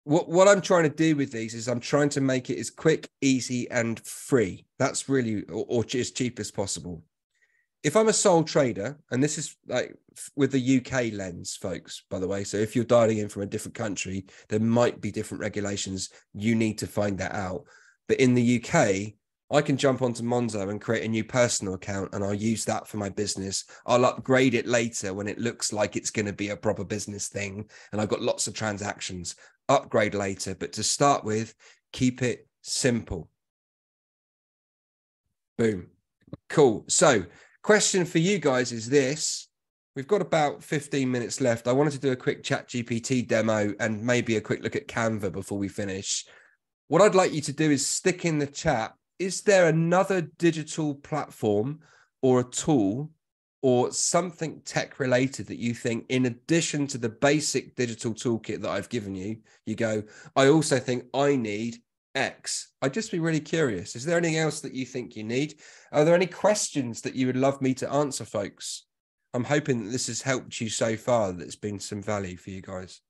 What I'm trying to do with these is I'm trying to make it as quick, easy, and free. That's really, or as cheap as possible. If I'm a sole trader, and this is like with the UK lens, folks, by the way, so if you're dialing in from a different country, there might be different regulations. You need to find that out. But in the UK, I can jump onto Monzo and create a new personal account, and I'll use that for my business. I'll upgrade it later when it looks like it's going to be a proper business thing, and I've got lots of transactions. Upgrade later, but to start with, keep it simple. Boom. Cool. So, question for you guys is this. We've got about 15 minutes left. I wanted to do a quick ChatGPT demo and maybe a quick look at Canva before we finish. What I'd like you to do is stick in the chat. Is there another digital platform or a tool or something tech related that you think, in addition to the basic digital toolkit that I've given you, you go, I also think I need X? I'd just be really curious. Is there anything else that you think you need? Are there any questions that you would love me to answer, folks? I'm hoping that this has helped you so far, that it's been some value for you guys.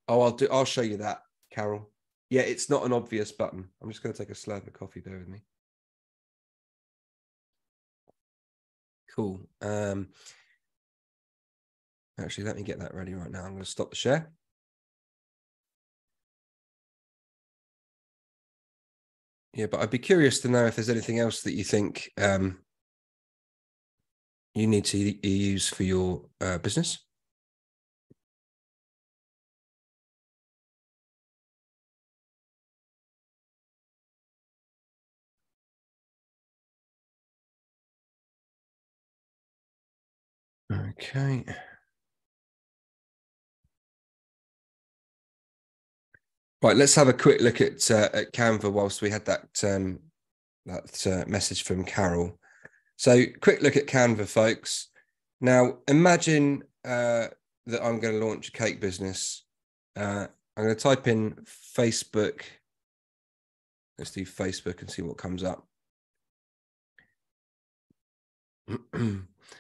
Oh, I'll show you that, Carol. Yeah, it's not an obvious button. I'm just going to take a slurp of coffee, bear with me. Cool. Actually, let me get that ready right now. I'm going to stop the share. Yeah, but I'd be curious to know if there's anything else that you think you need to use for your business. Okay. Right, let's have a quick look at Canva whilst we had that message from Carol. So, quick look at Canva, folks. Now, imagine that I'm going to launch a cake business. I'm going to type in Facebook. Let's do Facebook and see what comes up.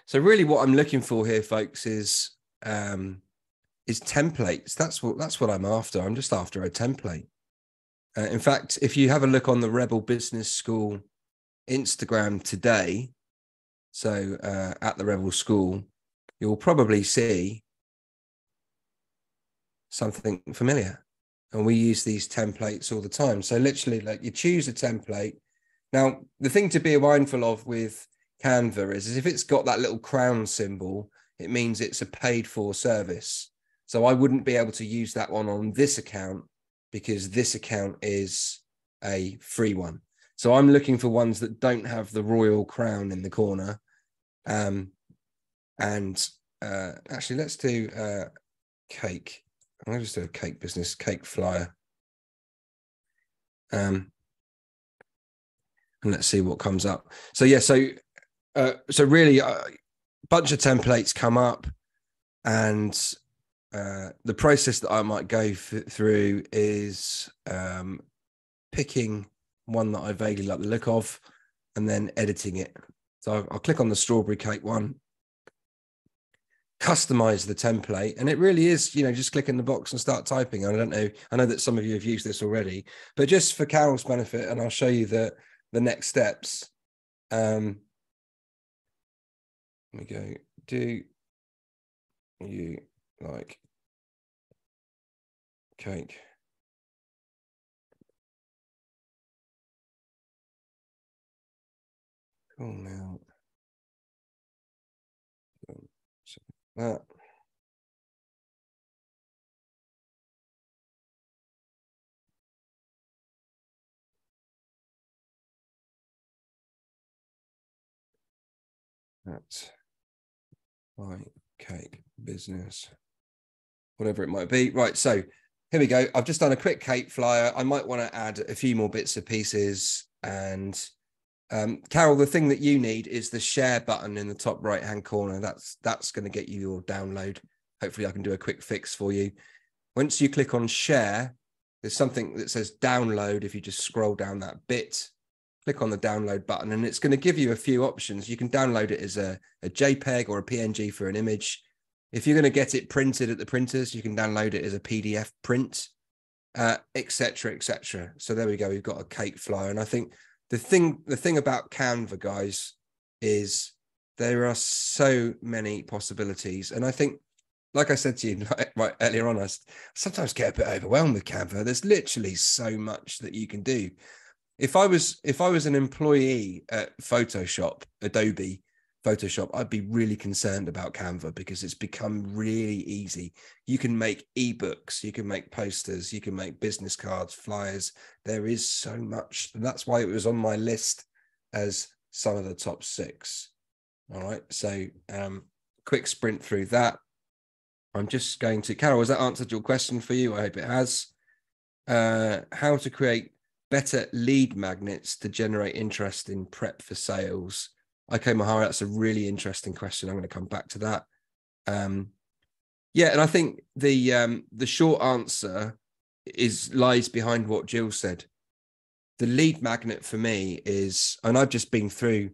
So, really, what I'm looking for here, folks, is templates. That's what I'm after. I'm just after a template. In fact, if you have a look on the Rebel Business School Instagram today, so at the Rebel School, you'll probably see something familiar. And we use these templates all the time. So literally, like, you choose a template. Now, the thing to be mindful of with Canva is if it's got that little crown symbol, it means it's a paid for service. So I wouldn't be able to use that one on this account because this account is a free one. So I'm looking for ones that don't have the royal crown in the corner. Actually, let's do cake. I'm going to just do a cake business, cake flyer. And let's see what comes up. So yeah, so really a bunch of templates come up, and the process that I might go through is picking one that I vaguely like the look of and then editing it. So I'll click on the strawberry cake one, customize the template, and it really is, just click in the box and start typing. I know that some of you have used this already, but just for Carol's benefit, and I'll show you the next steps. Let me go, do you like cake? Cool. Now that. That's my cake business, whatever it might be. Right, so here we go. I've just done a quick cake flyer. I might want to add a few more bits and pieces. And Carol, the thing that you need is the share button in the top right hand corner. That's going to get you your download. Hopefully I can do a quick fix for you. Once you click on share, there's something that says download. If you just scroll down that bit, click on the download button, and it's going to give you a few options. You can download it as a JPEG or a PNG for an image. If you're going to get it printed at the printers, you can download it as a PDF print, etc., etc. So there we go. We've got a cake flyer. And I think the thing about Canva, guys, is there are so many possibilities. And I think, like I said to you right earlier on, I sometimes get a bit overwhelmed with Canva. There's literally so much that you can do. If I was an employee at Adobe Photoshop, I'd be really concerned about Canva because it's become really easy. You can make ebooks, you can make posters, you can make business cards, flyers. There is so much. And that's why it was on my list as some of the top 6. All right. So quick sprint through that. I'm just going to, Carol, has that answered your question for you? I hope it has. How to create better lead magnets to generate interest in prep for sales. Okay, Mahara, that's a really interesting question. I'm going to come back to that. Yeah, and I think the short answer lies behind what Jill said. The lead magnet for me is, and I've just been through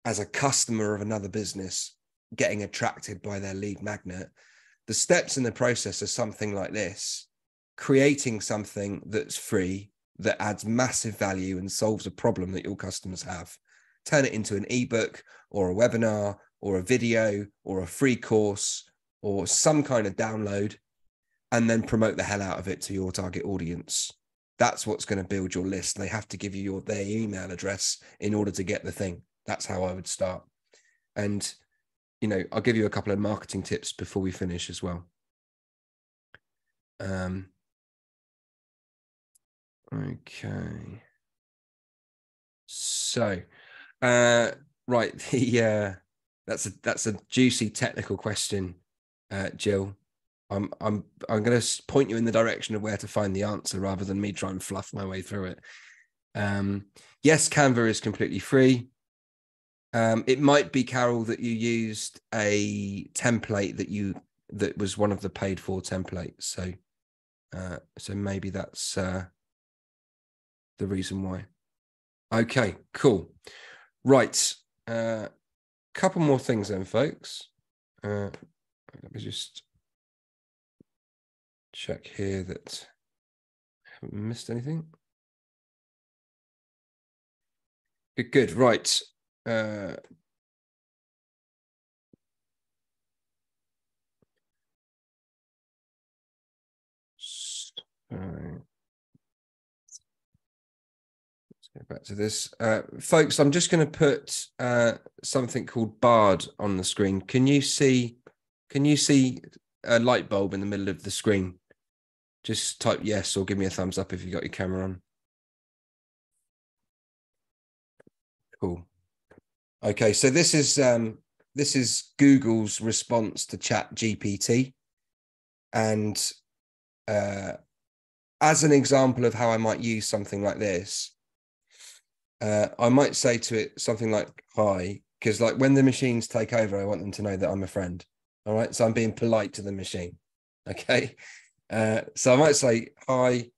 as a customer of another business, getting attracted by their lead magnet. The steps in the process are something like this: creating something that's free, that adds massive value and solves a problem that your customers have. Turn it into an ebook or a webinar or a video or a free course or some kind of download, and then promote the hell out of it to your target audience. That's what's going to build your list. They have to give you their email address in order to get the thing. That's how I would start. And, you know, I'll give you a couple of marketing tips before we finish as well. Okay. So, right, that's a juicy technical question, Jill. I'm going to point you in the direction of where to find the answer rather than me try and fluff my way through it. Yes, Canva is completely free. It might be, Carol, that you used a template that was one of the paid for templates. So maybe that's the reason why. Okay, cool. Right. Couple more things then, folks. Let me just check here that I haven't missed anything. Good. Right. Let's go back to this. Folks, I'm just going to put something called Bard on the screen. Can you see a light bulb in the middle of the screen? Just type yes or give me a thumbs up if you've got your camera on. Cool. Okay, so this is Google's response to ChatGPT. And as an example of how I might use something like this, I might say to it something like, hi, because like when the machines take over, I want them to know that I'm a friend. All right. So I'm being polite to the machine. Okay. So I might say, hi,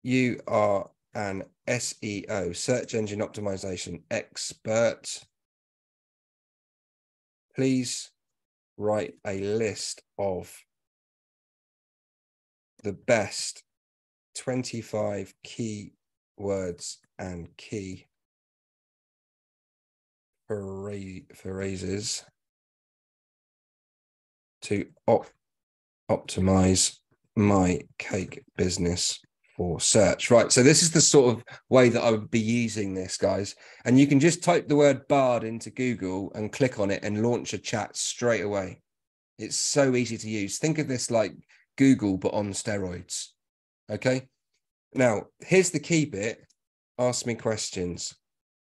you are an SEO, search engine optimization expert. Please write a list of the best 25 key words and key phrases to optimize my cake business for search. Right. So this is the sort of way that I would be using this, guys. And you can just type the word Bard into Google and click on it and launch a chat straight away. It's so easy to use. Think of this like Google, but on steroids. Okay. Now, here's the key bit. Ask me questions.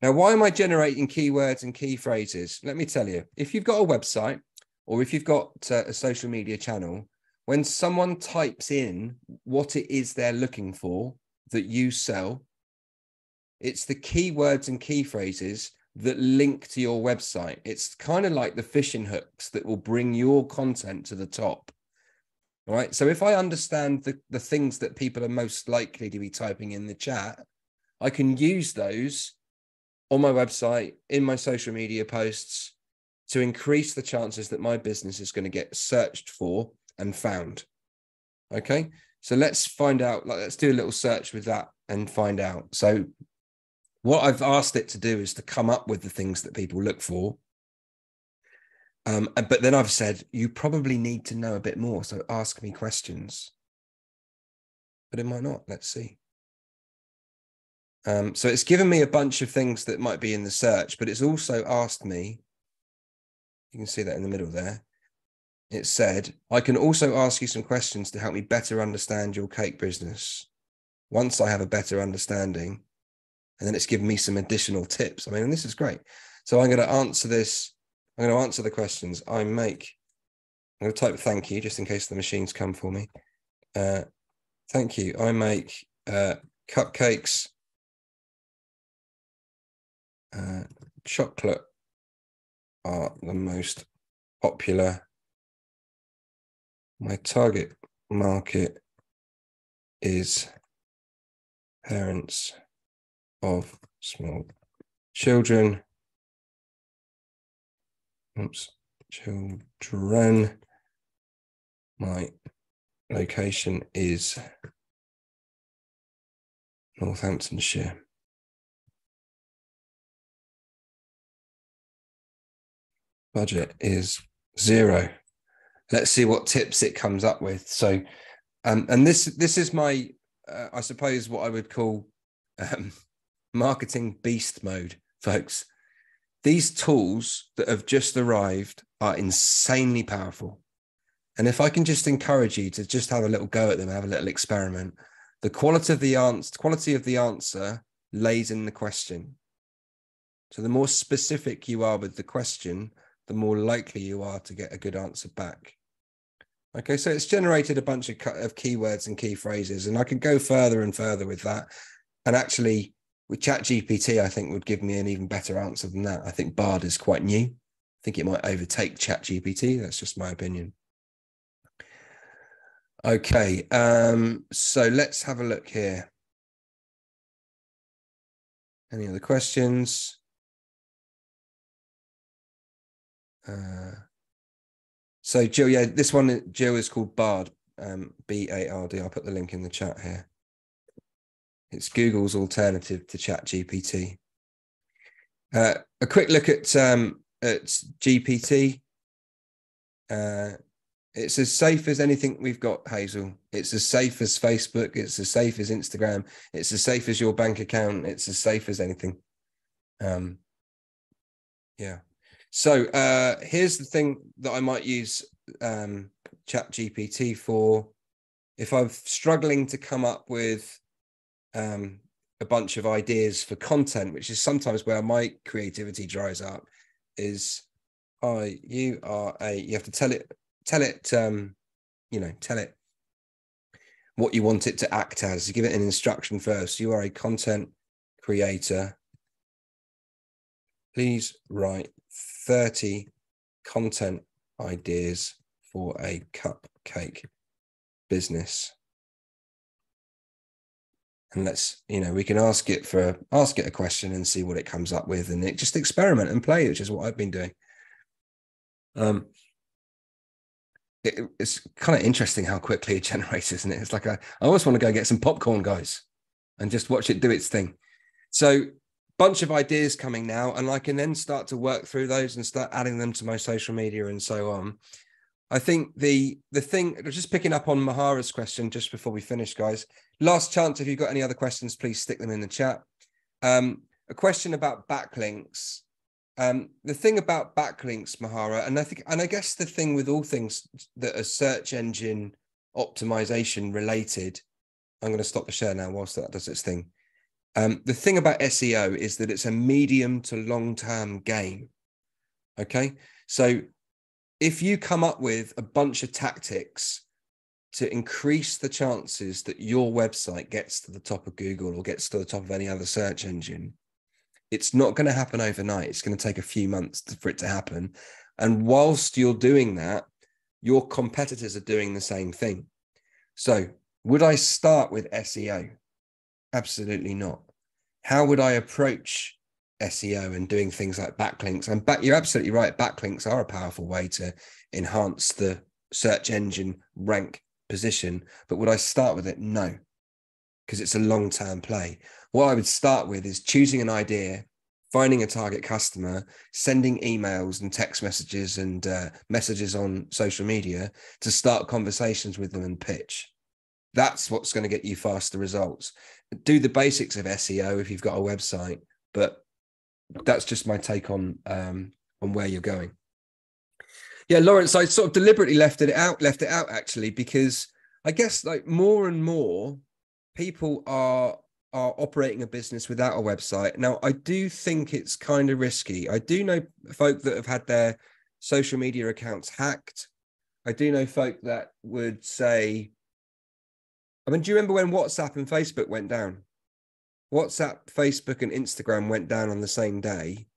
Now, why am I generating keywords and key phrases? Let me tell you, if you've got a website or if you've got a social media channel, when someone types in what it is they're looking for that you sell, it's the keywords and key phrases that link to your website. It's kind of like the fishing hooks that will bring your content to the top. All right. So if I understand the things that people are most likely to be typing in the chat, I can use those on my website, in my social media posts, to increase the chances that my business is going to get searched for and found. Okay. So let's find out, let's do a little search with that and find out. So what I've asked it to do is to come up with the things that people look for. But then I've said, you probably need to know a bit more. So ask me questions. But it might not. Let's see. So it's given me a bunch of things that might be in the search, but it's also asked me, you can see that in the middle there. It said, I can also ask you some questions to help me better understand your cake business. Once I have a better understanding, and then it's given me some additional tips. I mean, and this is great. So I'm going to answer this. I'm going to answer the questions. I'm going to type thank you just in case the machines come for me. Thank you. I make cupcakes, chocolate are the most popular. My target market is parents of small children. Children. My location is Northamptonshire. Budget is 0. Let's see what tips it comes up with. So, and this is my, I suppose, what I would call marketing beast mode, folks. These tools that have just arrived are insanely powerful. And if I can just encourage you to just have a little go at them, have a little experiment, the quality of the answer lays in the question. So the more specific you are with the question, the more likely you are to get a good answer back. Okay, so it's generated a bunch of keywords and key phrases, and I could go further and further with that. And actually, with ChatGPT, I think would give me an even better answer than that. I think Bard is quite new. I think it might overtake ChatGPT. That's just my opinion. Okay, so let's have a look here. Any other questions? So Jill, yeah, this one, Jill, is called Bard, B-A-R-D. I'll put the link in the chat here. It's Google's alternative to ChatGPT. A quick look at GPT. It's as safe as anything we've got, Hazel. It's as safe as Facebook. It's as safe as Instagram. It's as safe as your bank account. It's as safe as anything. Yeah. So here's the thing that I might use ChatGPT for. If I'm struggling to come up with a bunch of ideas for content, which is sometimes where my creativity dries up, is you have to tell it tell it what you want it to act as. You give it an instruction first. You are a content creator. Please write 30 content ideas for a cupcake business. And let's, we can ask it a question and see what it comes up with, and it just experiment and play, which is what I've been doing. It's kind of interesting how quickly it generates, isn't it? It's like I almost want to go get some popcorn, guys, and just watch it do its thing. So bunch of ideas coming now, and I can then start to work through those and start adding them to my social media and so on. I think the thing, just picking up on Mahara's question just before we finish, guys, last chance, if you've got any other questions, please stick them in the chat. A question about backlinks. The thing about backlinks, Mahara, and I guess the thing with all things that are search engine optimization related, I'm going to stop the share now whilst that does its thing. The thing about SEO is that it's a medium to long-term game. Okay, so if you come up with a bunch of tactics to increase the chances that your website gets to the top of Google or gets to the top of any other search engine, it's not going to happen overnight. It's going to take a few months for it to happen. And whilst you're doing that, Your competitors are doing the same thing. So would I start with SEO? Absolutely not. How would I approach SEO and doing things like backlinks? And you're absolutely right. Backlinks are a powerful way to enhance the search engine rank position. But would I start with it? No, because it's a long-term play. What I would start with is choosing an idea, finding a target customer, sending emails and text messages and messages on social media to start conversations with them and pitch. That's what's going to get you faster results. Do the basics of SEO if you've got a website, but that's just my take on where you're going. Yeah, Lawrence, I sort of deliberately left it out actually, because I guess like more and more people are operating a business without a website. Now, I do think it's kind of risky. I do know folk that have had their social media accounts hacked. I do know folk that would say, I mean, do you remember when WhatsApp and Facebook went down? WhatsApp, Facebook, and Instagram went down on the same day.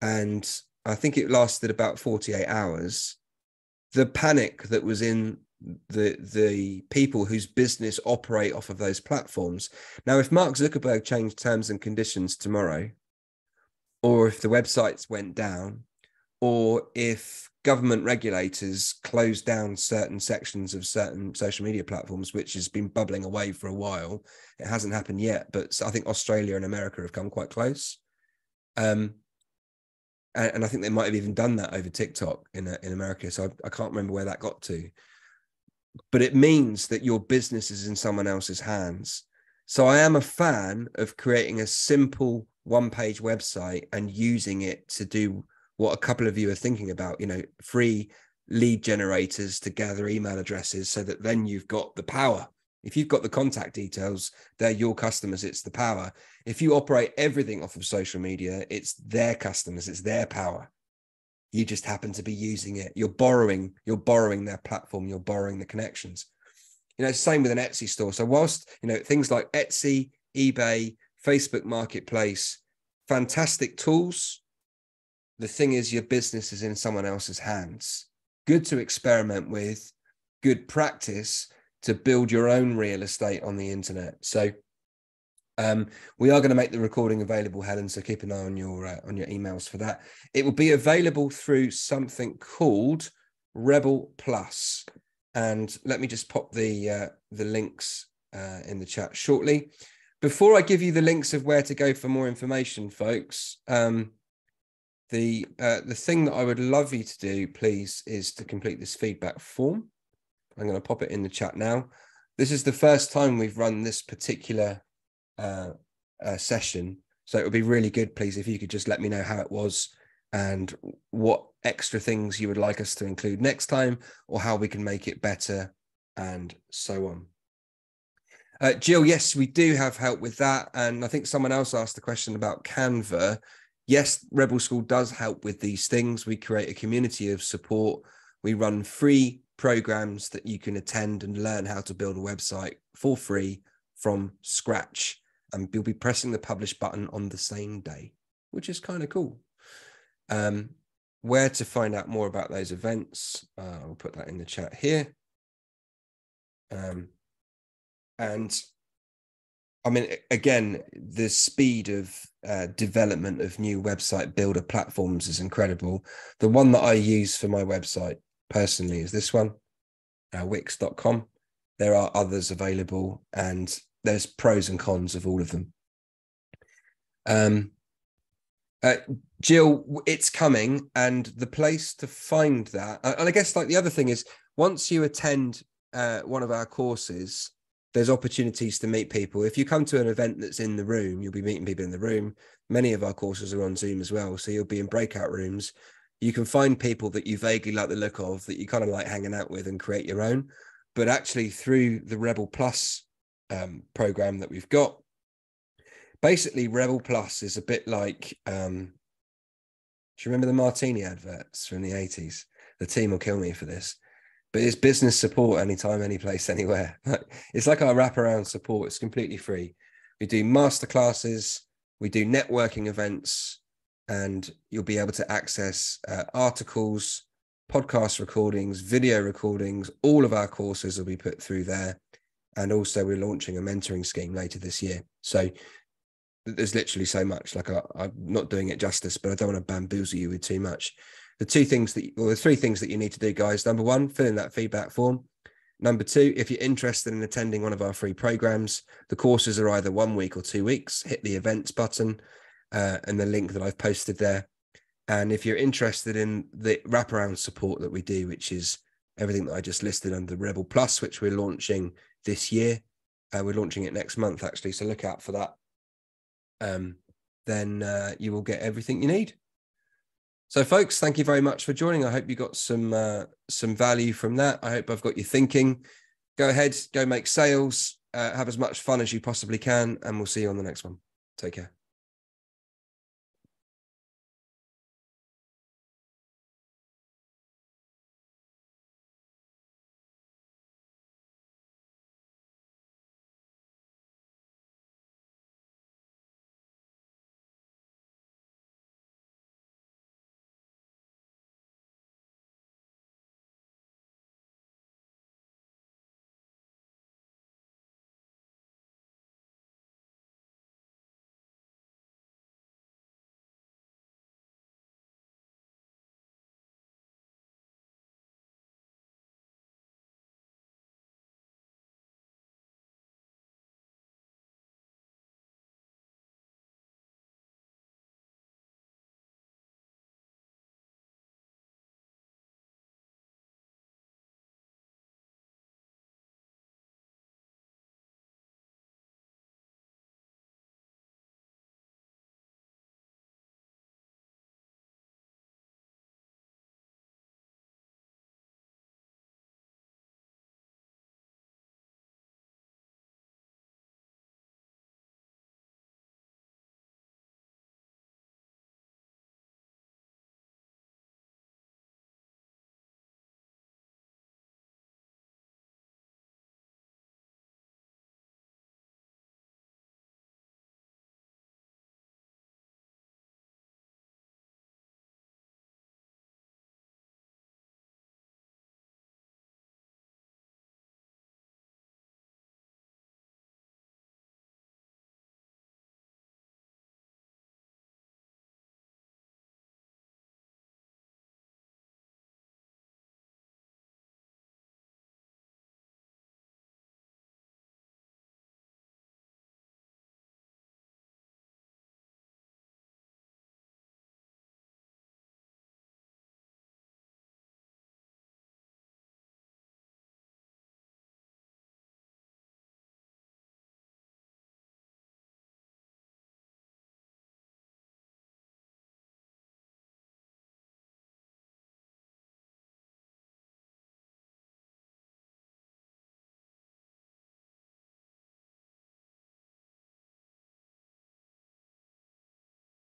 And I think it lasted about 48 hours. The panic that was in the people whose business operate off of those platforms. Now, if Mark Zuckerberg changed terms and conditions tomorrow, or if the websites went down, or if government regulators closed down certain sections of certain social media platforms, which has been bubbling away for a while, it hasn't happened yet, but I think Australia and America have come quite close. And I think they might have even done that over TikTok in America. So I can't remember where that got to. But it means that your business is in someone else's hands. So I am a fan of creating a simple one-page website and using it to do what a couple of you are thinking about, free lead generators to gather email addresses so that then you've got the power. If you've got the contact details, they're your customers, it's the power. If you operate everything off of social media, it's their customers, it's their power. You just happen to be using it. You're borrowing their platform, you're borrowing the connections. Same with an Etsy store. So whilst, things like Etsy, eBay, Facebook Marketplace, fantastic tools, the thing is your business is in someone else's hands. Good to experiment with, good practice to build your own real estate on the internet. So we are going to make the recording available, Helen, so keep an eye on your emails for that. It will be available through something called Rebel Plus. And let me just pop the links in the chat shortly. Before I give you the links of where to go for more information, folks, the thing that I would love you to do, please, is to complete this feedback form. I'm going to pop it in the chat now. This is the first time we've run this particular session, so it would be really good, please, if you could just let me know how it was and what extra things you would like us to include next time, or how we can make it better, and so on. Jill, yes, we do have help with that, and I think someone else asked the question about Canva. Yes, Rebel School does help with these things. We create a community of support. We run free programs that you can attend and learn how to build a website for free from scratch. And you'll be pressing the publish button on the same day, which is kind of cool. Where to find out more about those events, I'll put that in the chat here. And I mean, again, the speed of development of new website builder platforms is incredible. The one that I use for my website personally is this one, wix.com. There are others available, and there's pros and cons of all of them. Jill, it's coming, and the place to find that, and I guess like the other thing is, once you attend one of our courses, there's opportunities to meet people. If you come to an event that's in the room, you'll be meeting people in the room. Many of our courses are on Zoom as well, so you'll be in breakout rooms. You can find people that you vaguely like the look of, that you kind of like hanging out with, and create your own. But actually, through the Rebel Plus program that we've got, basically Rebel Plus is a bit like, do you remember the Martini adverts from the 80s? The team will kill me for this, but it's business support anytime, any place, anywhere. It's like our wraparound support. It's completely free. We do masterclasses, we do networking events, and you'll be able to access articles, podcast recordings, video recordings, all of our courses will be put through there. And also we're launching a mentoring scheme later this year. So there's literally so much. Like I'm not doing it justice, but I don't want to bamboozle you with too much. The three things that you need to do, guys. Number one, fill in that feedback form. Number two, if you're interested in attending one of our free programs, the courses are either 1 week or 2 weeks. Hit the events button and the link that I've posted there. And if you're interested in the wraparound support that we do, which is everything that I just listed under Rebel Plus, which we're launching this year, we're launching it next month, actually. So look out for that. Then you will get everything you need. So, folks, thank you very much for joining. I hope you got some value from that. I hope I've got you thinking. Go ahead, go make sales, have as much fun as you possibly can, and we'll see you on the next one. Take care.